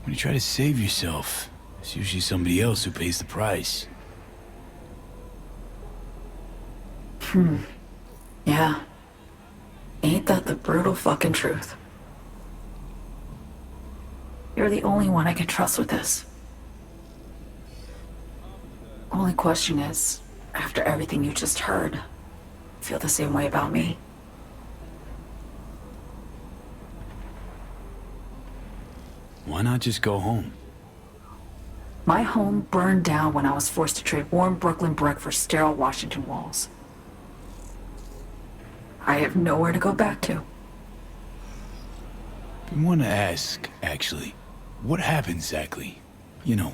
when you try to save yourself, it's usually somebody else who pays the price. Yeah. Ain't that the brutal fucking truth? You're the only one I can trust with this. Only question is, after everything you just heard, feel the same way about me? Why not just go home? My home burned down when I was forced to trade warm Brooklyn brick for sterile Washington walls. I have nowhere to go back to. I want to ask, actually, what happened exactly? You know,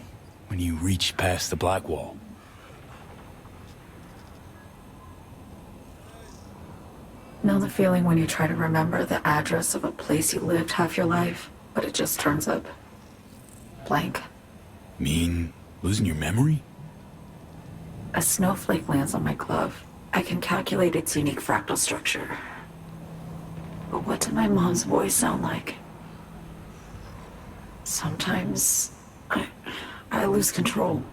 when you reached past the Black Wall. Know the feeling when you try to remember the address of a place you lived half your life, but it just turns up blank. Mean losing your memory? A snowflake lands on my glove. I can calculate its unique fractal structure. But what did my mom's voice sound like? Sometimes I lose control.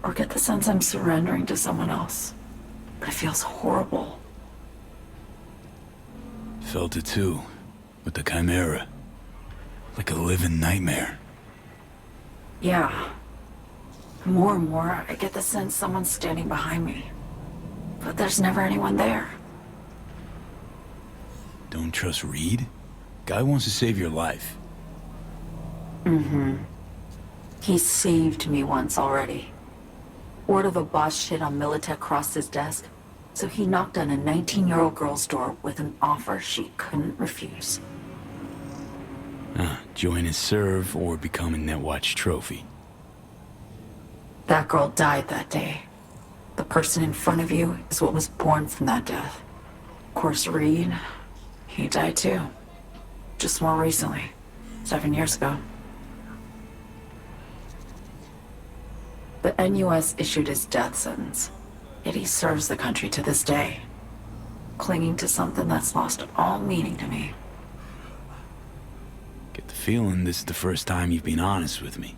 Or get the sense I'm surrendering to someone else. But it feels horrible. Felt it too, with the Chimera. Like a living nightmare. Yeah. More and more, I get the sense someone's standing behind me. But there's never anyone there. Don't trust Reed? Guy wants to save your life. Mm-hmm. He saved me once already. Word of a boss shit on Militech crossed his desk, so he knocked on a 19-year-old girl's door with an offer she couldn't refuse. Join his serve or become a Netwatch trophy. That girl died that day. The person in front of you is what was born from that death. Of course, Reed, he died too. Just more recently, 7 years ago. The NUS issued his death sentence, yet he serves the country to this day, clinging to something that's lost all meaning to me. Get the feeling this is the first time you've been honest with me.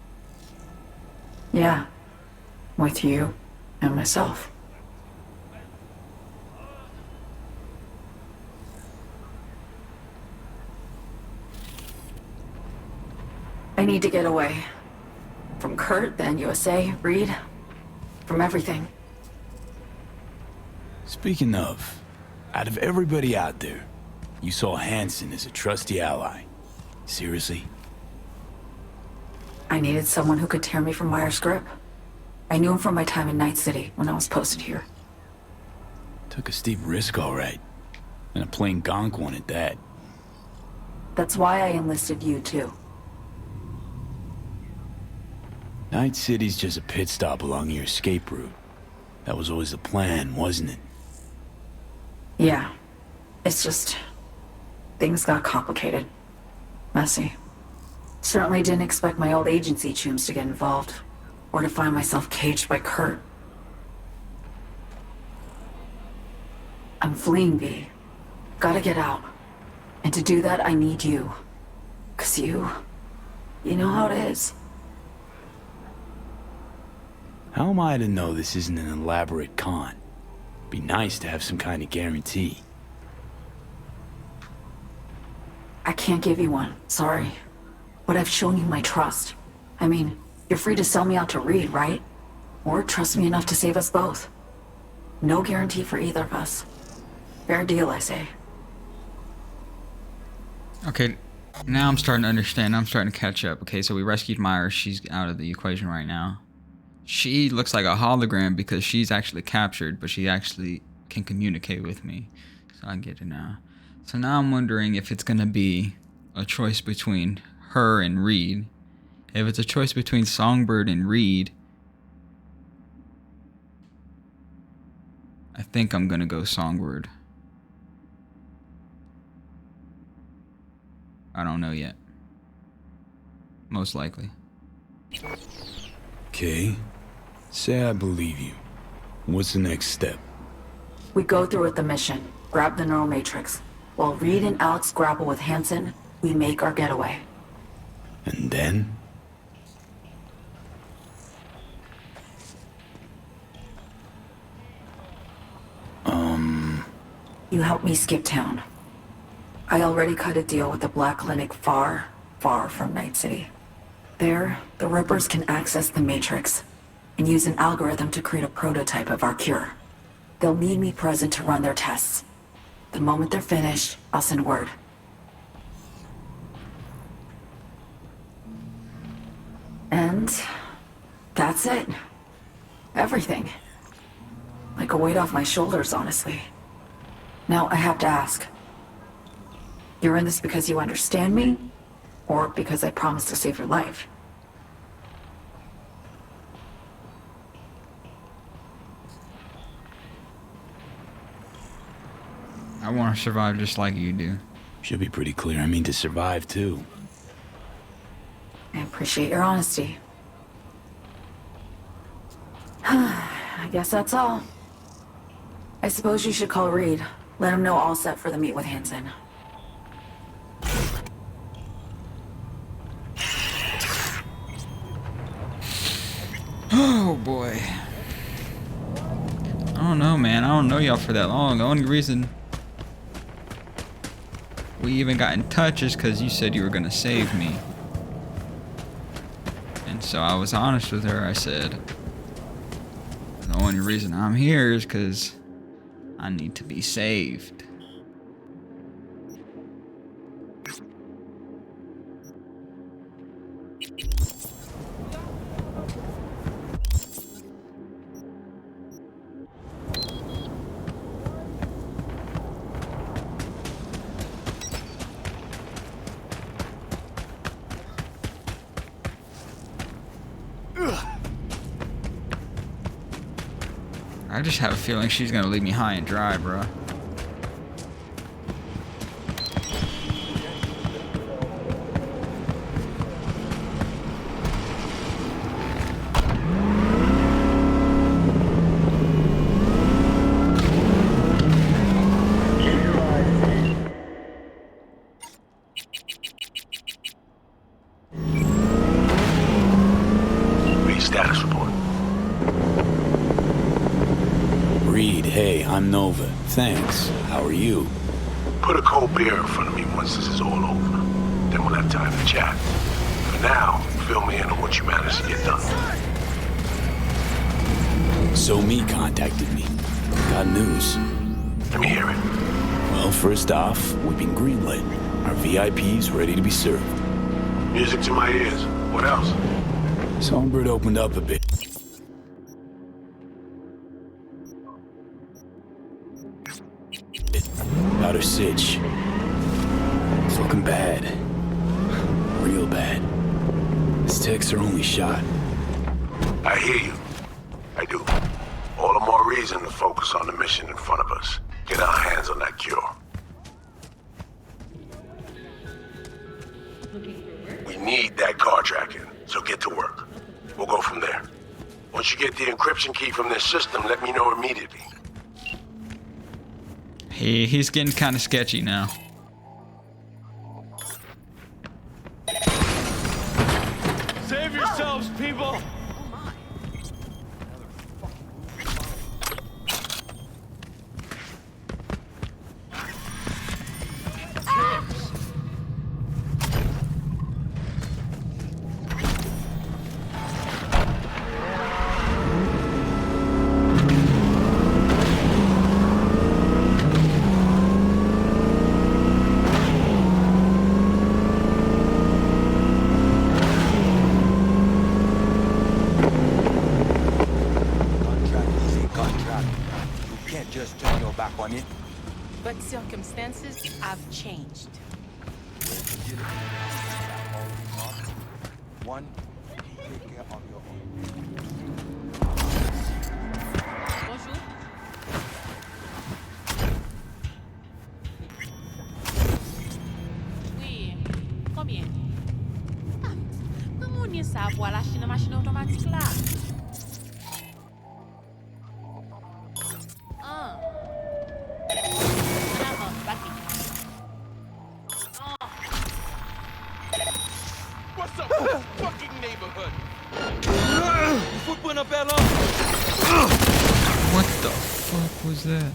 Yeah, with you and myself. I need to get away. From Kurt, the NUSA, Reed, from everything. Speaking of, out of everybody out there, you saw Hansen as a trusty ally. Seriously? I needed someone who could tear me from Myers' grip. I knew him from my time in Night City when I was posted here. Took a steep risk, all right. And a plain gonk one at that. That's why I enlisted you, too. Night City's just a pit stop along your escape route. That was always the plan, wasn't it? Yeah. It's just... things got complicated. Messy. Certainly didn't expect my old agency chooms to get involved. Or to find myself caged by Kurt. I'm fleeing, V. Gotta get out. And to do that, I need you. 'Cause you know how it is. How am I to know this isn't an elaborate con? Be nice to have some kind of guarantee. I can't give you one, sorry. But I've shown you my trust. I mean, you're free to sell me out to Reed, right? Or trust me enough to save us both. No guarantee for either of us. Fair deal, I say. Okay, now I'm starting to understand. I'm starting to catch up. Okay, so we rescued Myra. She's out of the equation right now. She looks like a hologram because she's actually captured, but she actually can communicate with me. So I get it now. So now I'm wondering if it's going to be a choice between her and Reed. If it's a choice between Songbird and Reed, I think I'm going to go Songbird. I don't know yet. Most likely. Okay. Say I believe you. What's the next step? We go through with the mission. Grab the neural matrix. While Reed and Alex grapple with Hansen, we make our getaway. And then? You help me skip town. I already cut a deal with the Black Clinic far, far from Night City. There, the Rippers can access the Matrix and use an algorithm to create a prototype of our cure. They'll need me present to run their tests. The moment they're finished, I'll send word. And that's it. Everything. Like a weight off my shoulders, honestly. Now I have to ask. You're in this because you understand me? Or because I promised to save your life? I want to survive just like you do. Should be pretty clear. I mean to survive too. I appreciate your honesty. I guess that's all. I suppose you should call Reed. Let him know all set for the meet with Hansen. Oh boy. I don't know, man. I don't know y'all for that long. The only reason we even got in touch is because you said you were gonna save me. And so I was honest with her. I said, the only reason I'm here is because I need to be saved. I just have a feeling she's gonna leave me high and dry, bro. Status report. Reed, hey, I'm Nova. Thanks. How are you? Put a cold beer in front of me once this is all over. Then we'll have time to chat. For now, fill me in on what you managed to get done. So Me contacted me. Got news. Let me hear it. Well, first off, we've been greenlit. Our VIP's ready to be served. Music to my ears. What else? Songbird opened up a bit. About her sitch. It's looking bad. Real bad. This tech's her only shot. I hear you. I do. All the more reason to focus on the mission in front of us. Get our hands on that cure. We need that car tracking, so get to work. We'll go from there. Once you get the encryption key from this system, let me know immediately. He's getting kind of sketchy now. Save yourselves, people! But circumstances have changed. One, take care of your own. Bonjour. Oui, combien? Comment on y savoir la machine automatique là? What's up with this fucking neighborhood? Footprint up at What the fuck was that?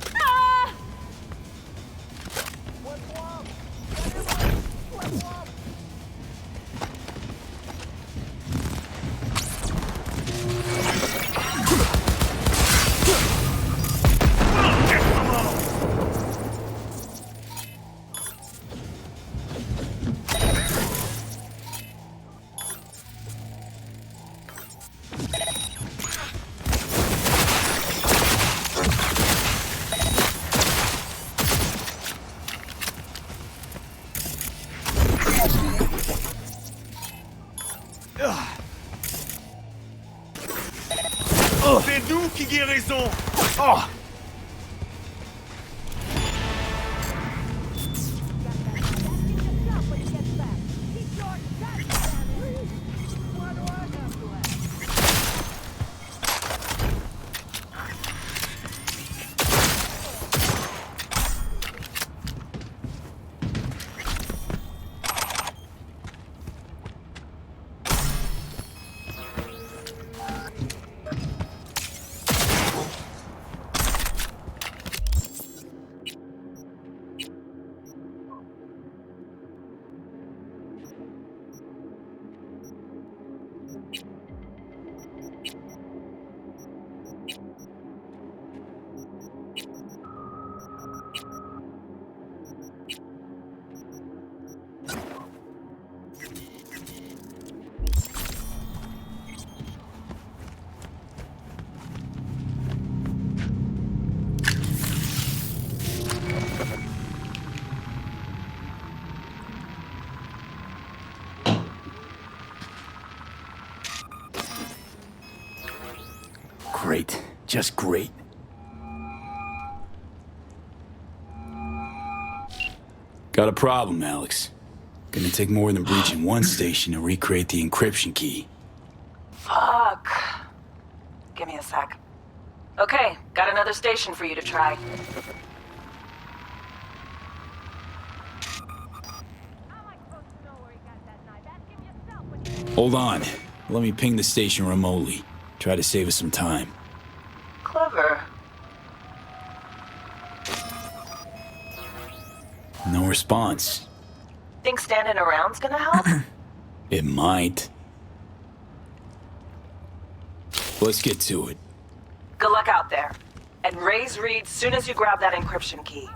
C'est nous qui guérissons! Oh! Great. Just great. Got a problem, Alex. Gonna take more than breaching one station to recreate the encryption key. Fuck. Give me a sec. Okay, got another station for you to try. Hold on. Let me ping the station remotely. Try to save us some time. Clever. No response. Think standing around's gonna help? It might. Let's get to it. Good luck out there. And raise Reed soon as you grab that encryption key.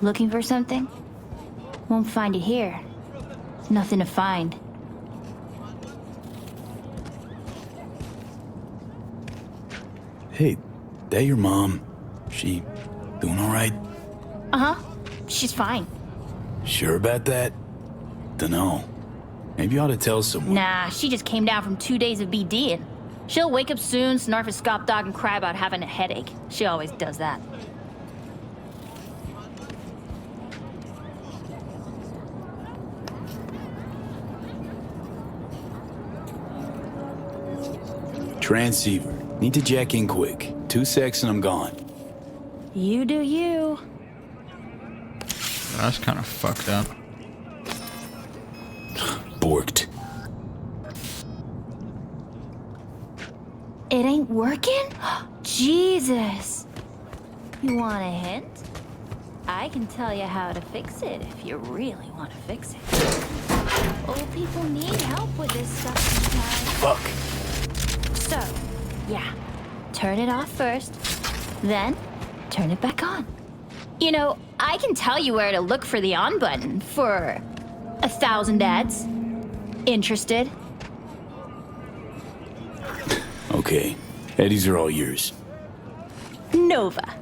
Looking for something? Won't find it here. Nothing to find. Hey, that your mom? She doing all right? Uh-huh. She's fine. Sure about that? Dunno. Maybe you ought to tell someone. Nah, she just came down from 2 days of BDing. She'll wake up soon, snarf a scop dog, and cry about having a headache. She always does that. Transceiver. Need to jack in quick. 2 secs and I'm gone. You do you. That's kind of fucked up. Borked. It ain't working? Jesus. You want a hint? I can tell you how to fix it if you really want to fix it. Old people need help with this stuff sometimes. Fuck. So, yeah. Turn it off first, then turn it back on. You know, I can tell you where to look for the on button for 1,000 ads. Interested? Okay. Eddies are all yours. Nova.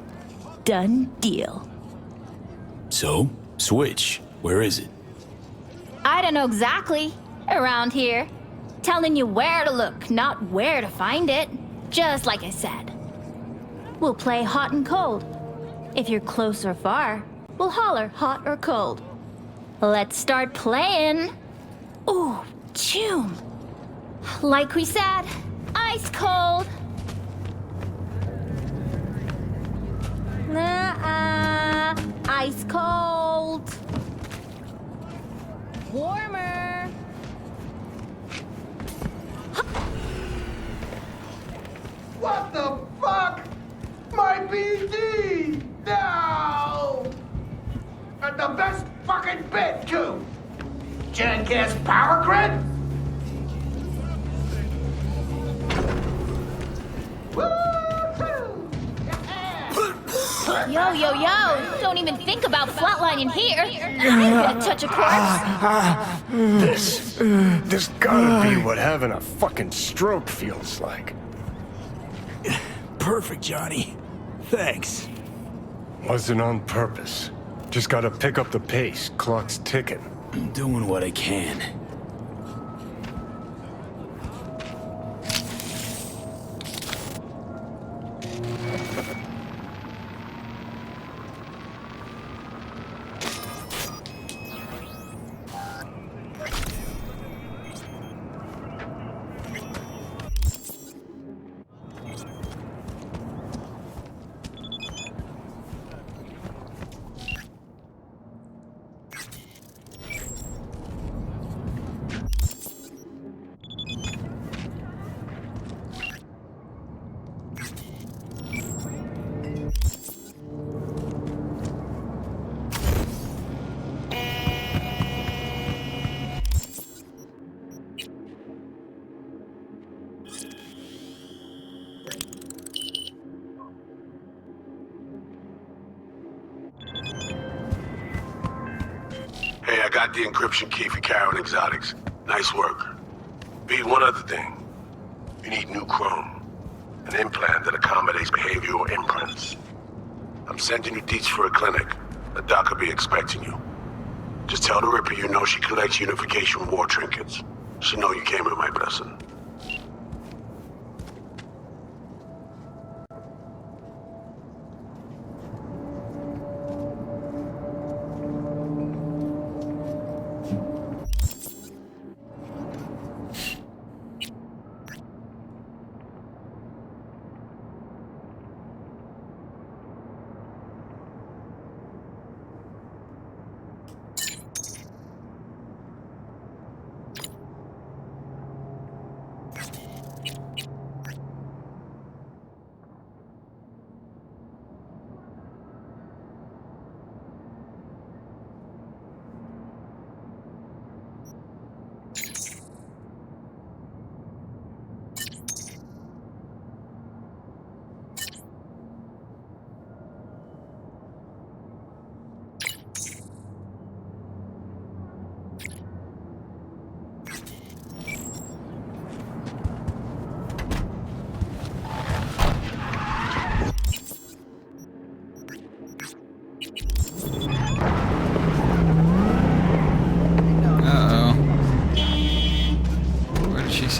Done deal. So, switch. Where is it? I don't know exactly. Around here. Telling you where to look, not where to find it. Just like I said. We'll play hot and cold. If you're close or far, we'll holler hot or cold. Let's start playing. Ooh, June. Like we said, ice cold. Nuh-uh. Ice cold. Warmer. What the fuck? My BD! No! And the best fucking bit, too! Jackass power grid? Yo, yo, yo! Don't even think about flatlining here. I'm gonna touch a corpse. This gotta be what having a fucking stroke feels like. Perfect, Johnny. Thanks. Wasn't on purpose. Just gotta pick up the pace. Clock's ticking. I'm doing what I can. Hey, I got the encryption key for Karen Exotics. Nice work. Be one other thing. You need new chrome. An implant that accommodates behavioral imprints. I'm sending you deets for a clinic. The doc will be expecting you. Just tell the Ripper you know she collects unification war trinkets. She know you came with my blessing.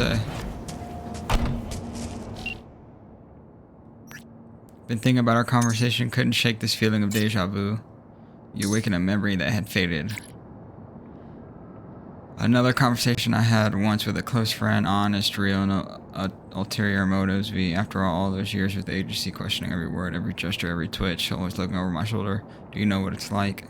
say. Been thinking about our conversation, couldn't shake this feeling of deja vu. You awaken a memory that had faded. Another conversation I had once with a close friend, honest, real, no ulterior motives. After all those years with the agency, questioning every word, every gesture, every twitch, always looking over my shoulder. Do you know what it's like?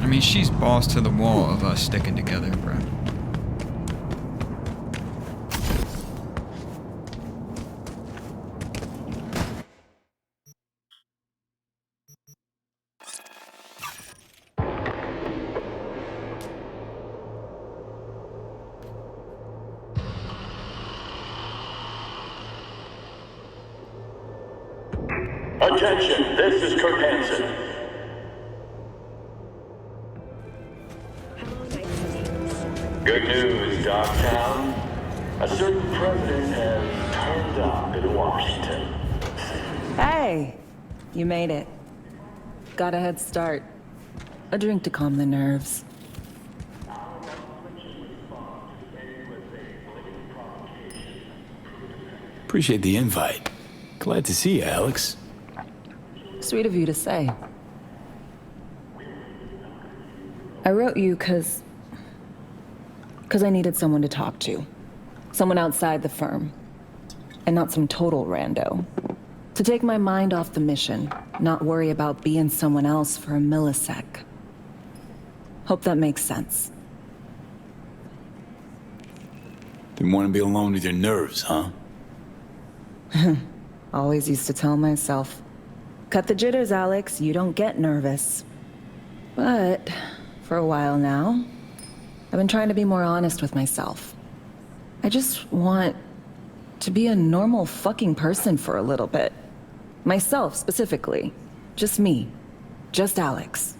I mean, she's balls to the wall of us sticking together, bro. Attention, this is Kurt Hansen. Good news, Dogtown. A certain president has turned up in Washington. Hey, you made it. Got a head start. A drink to calm the nerves. Appreciate the invite. Glad to see you, Alex. Sweet of you to say. I wrote you because I needed someone to talk to. Someone outside the firm. And not some total rando. To take my mind off the mission, not worry about being someone else for a millisec. Hope that makes sense. Didn't want to be alone with your nerves, huh? Always used to tell myself, cut the jitters, Alex, you don't get nervous. But for a while now, I've been trying to be more honest with myself. I just want to be a normal fucking person for a little bit. Myself, specifically. Just me. Just Alex.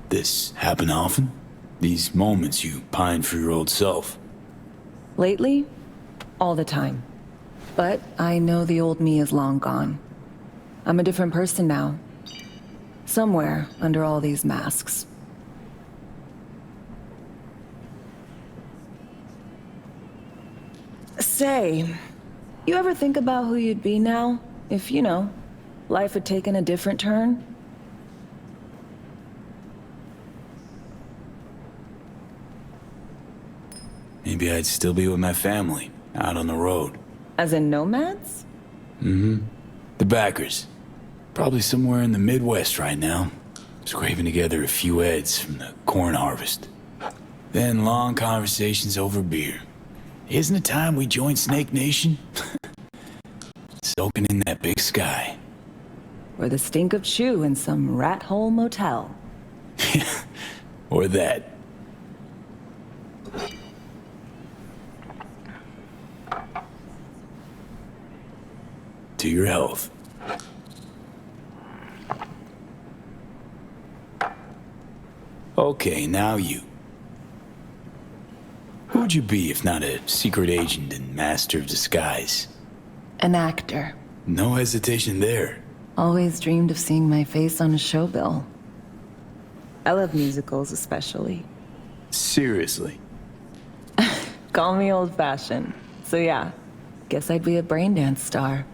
This happen often? These moments you pine for your old self? Lately, all the time. But I know the old me is long gone. I'm a different person now. Somewhere under all these masks. Say, you ever think about who you'd be now if, you know, life had taken a different turn? Maybe I'd still be with my family, out on the road. As in nomads? Mm-hmm. The backers. Probably somewhere in the Midwest right now. Scraping together a few heads from the corn harvest. Then long conversations over beer. Isn't it time we joined Snake Nation? Soaking in that big sky. Or the stink of chew in some rat hole motel. Or that. To your health. Okay, now you. Who would you be if not a secret agent and master of disguise? An actor. No hesitation there. Always dreamed of seeing my face on a show bill. I love musicals especially. Seriously? Call me old-fashioned. So yeah, guess I'd be a braindance star.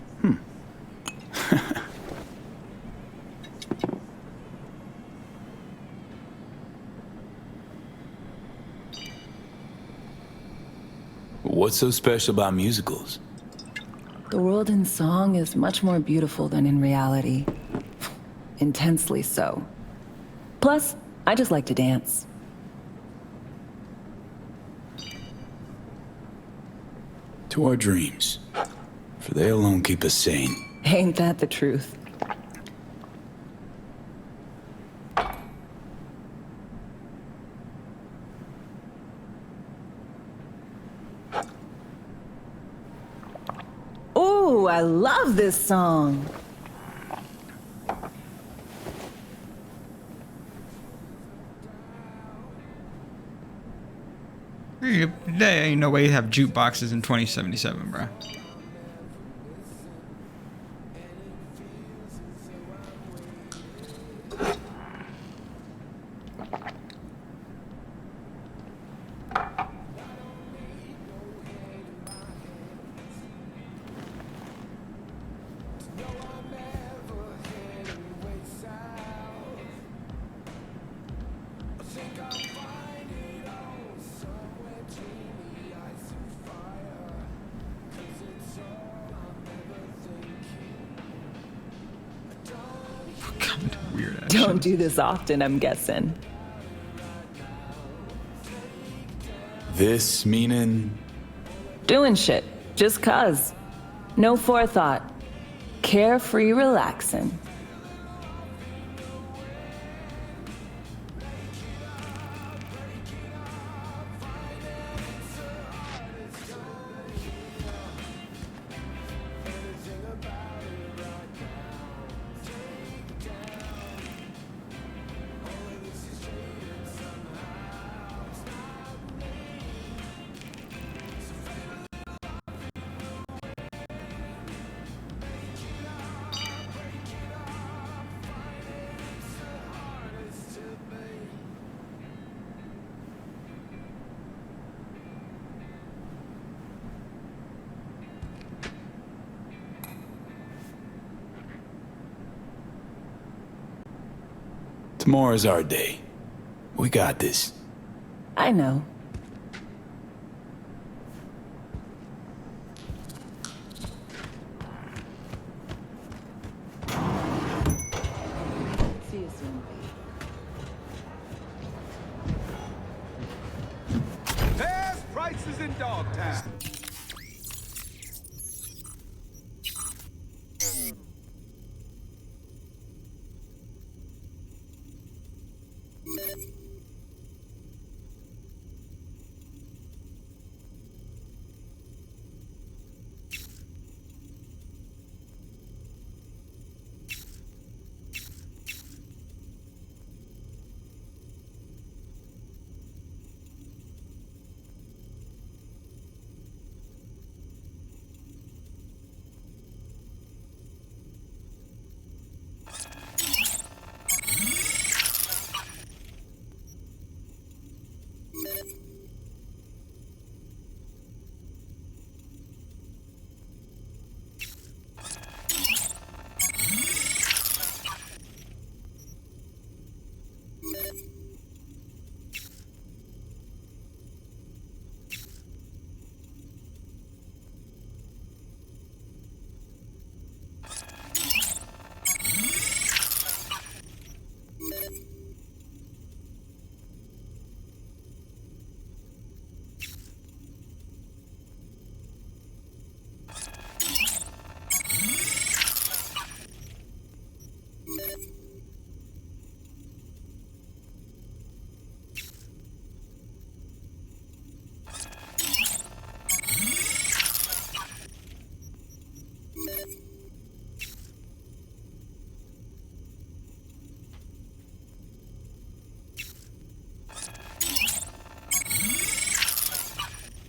What's so special about musicals? The world in song is much more beautiful than in reality. Intensely so. Plus, I just like to dance. To our dreams. For they alone keep us sane. Ain't that the truth? Ooh, I love this song. There ain't no way you have jukeboxes in 2077, bro. Don't do this often, I'm guessing. This meaning? Doing shit, just cuz. No forethought. Carefree relaxing. Tomorrow's our day. We got this. I know. See you soon. Best prices in Dogtown.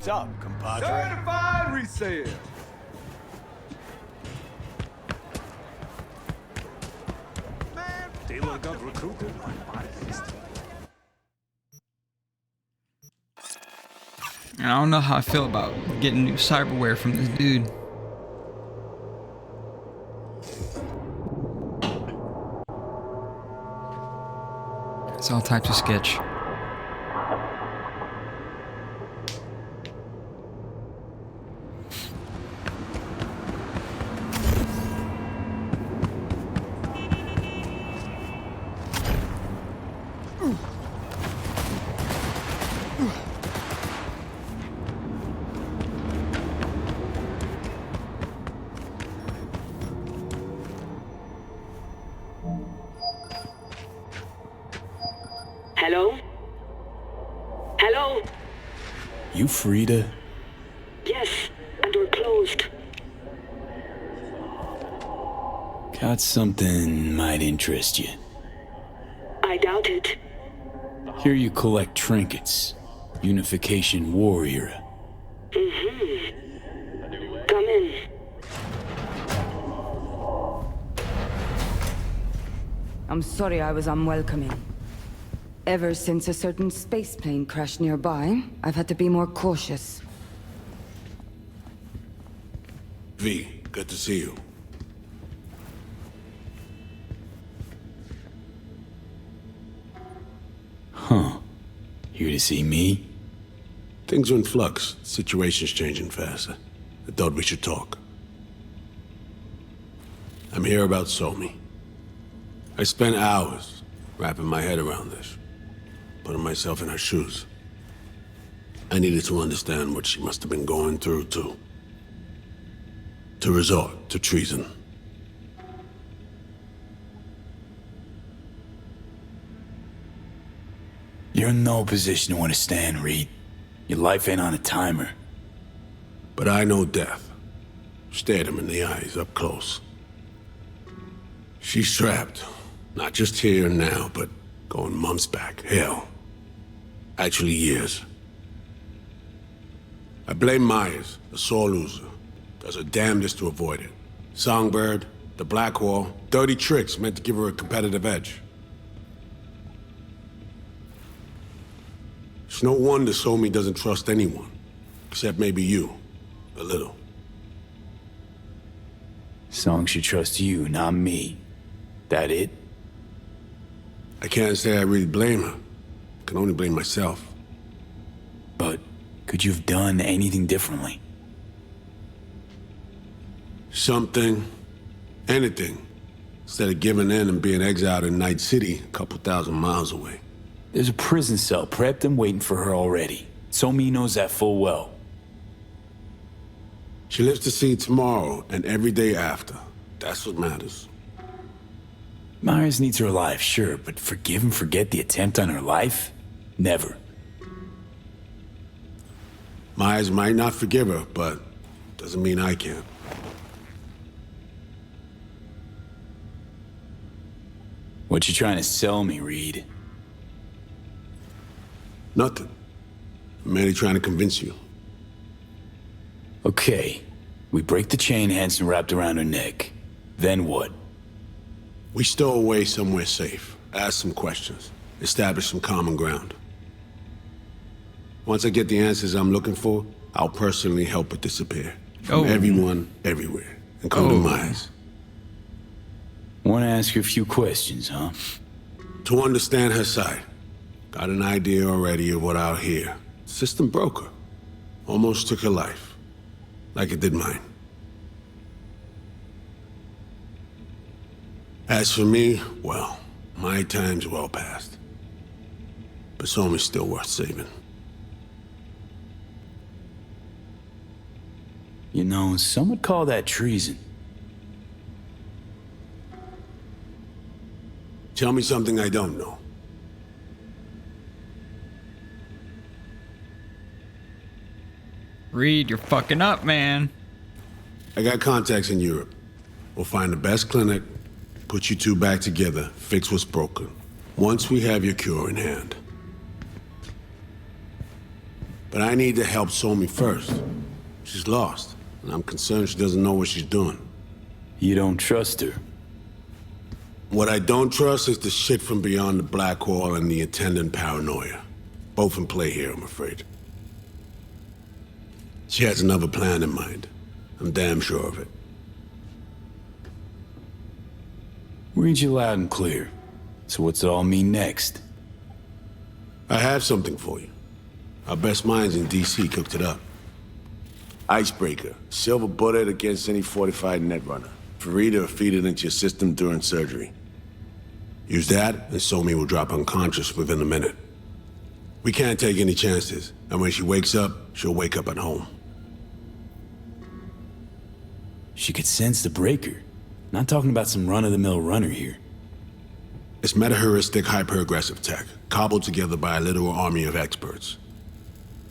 What's up, compadre? Certified resale. Man, Dealer got recruited. And I don't know how I feel about getting new cyberware from this dude. It's all types of sketch. Hello? Hello? You Frida? Yes, and we're closed. Got something might interest you. I doubt it. Here you collect trinkets. Unification war era. Come in. I'm sorry I was unwelcoming. Ever since a certain space plane crashed nearby, I've had to be more cautious. V, good to see you. Huh. Here to see me? Things are in flux. Situation's changing fast. I thought we should talk. I'm here about Somi. I spent hours wrapping my head around this, putting myself in her shoes. I needed to understand what she must have been going through to resort to treason. You're in no position to understand, Reed. Your life ain't on a timer. But I know death. Stared him in the eyes up close. She's trapped. Not just here and now, but going months back. Hell. Actually years. I blame Myers, a sore loser. Does her damnedest to avoid it. Songbird, the Blackwall, dirty tricks meant to give her a competitive edge. It's no wonder Somi doesn't trust anyone. Except maybe you. A little. Song should trust you, not me. That it? I can't say I really blame her. I can only blame myself. But could you have done anything differently? Something. Anything. Instead of giving in and being exiled in Night City, a couple thousand miles away. There's a prison cell prepped and waiting for her already. Somi knows that full well. She lives to see tomorrow and every day after. That's what matters. Myers needs her alive, sure, but forgive and forget the attempt on her life? Never. Myers might not forgive her, but doesn't mean I can't. What you trying to sell me, Reed? Nothing. I'm merely trying to convince you. Okay. We break the chain Hansen wrapped around her neck. Then what? We stow away somewhere safe. Ask some questions. Establish some common ground. Once I get the answers I'm looking for, I'll personally help it disappear. From everyone, everywhere. Including Myers. Want to ask you a few questions, huh? To understand her side. Got an idea already of what I'll hear. System broke her. Almost took her life. Like it did mine. As for me, well, my time's well past. But Somi's still worth saving. You know, some would call that treason. Tell me something I don't know. Reed, you're fucking up, man. I got contacts in Europe. We'll find the best clinic, put you two back together, fix what's broken. Once we have your cure in hand. But I need to help Somi first. She's lost, and I'm concerned she doesn't know what she's doing. You don't trust her? What I don't trust is the shit from beyond the Blackwall and the attendant paranoia. Both in play here, I'm afraid. She has another plan in mind. I'm damn sure of it. Read you loud and clear. So what's it all mean next? I have something for you. Our best minds in DC cooked it up. Icebreaker. Silver bullet against any fortified netrunner. Farida will feed it into your system during surgery. Use that, and Somi will drop unconscious within a minute. We can't take any chances, and when she wakes up, she'll wake up at home. She could sense the breaker. Not talking about some run-of-the-mill runner here. It's meta-heuristic hyper-aggressive tech, cobbled together by a literal army of experts.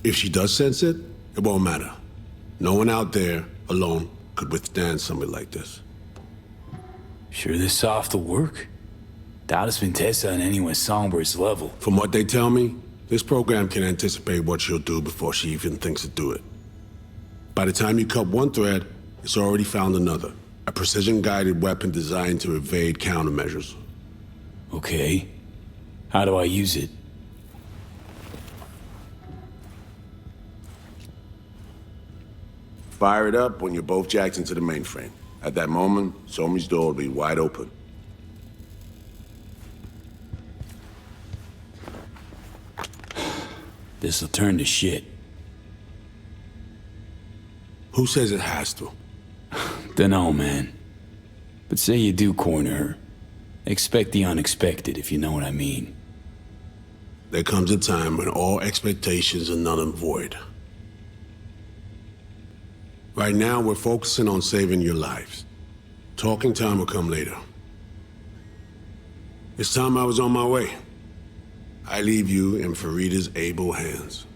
If she does sense it, it won't matter. No one out there, alone, could withstand something like this. Sure this soft will work? Doubt it's been tested on anyone's Songbird's level. From what they tell me, This program can anticipate what she'll do before she even thinks to do it. By the time you cut one thread, it's already found another. A precision-guided weapon designed to evade countermeasures. Okay. How do I use it? Fire it up when you're both jacked into the mainframe. At that moment, Somi's door will be wide open. This'll turn to shit. Who says it has to? Dunno, man. But say you do corner her. Expect the unexpected, if you know what I mean. There comes a time when all expectations are null and void. Right now, we're focusing on saving your lives. Talking time will come later. It's time I was on my way. I leave you in Farida's able hands.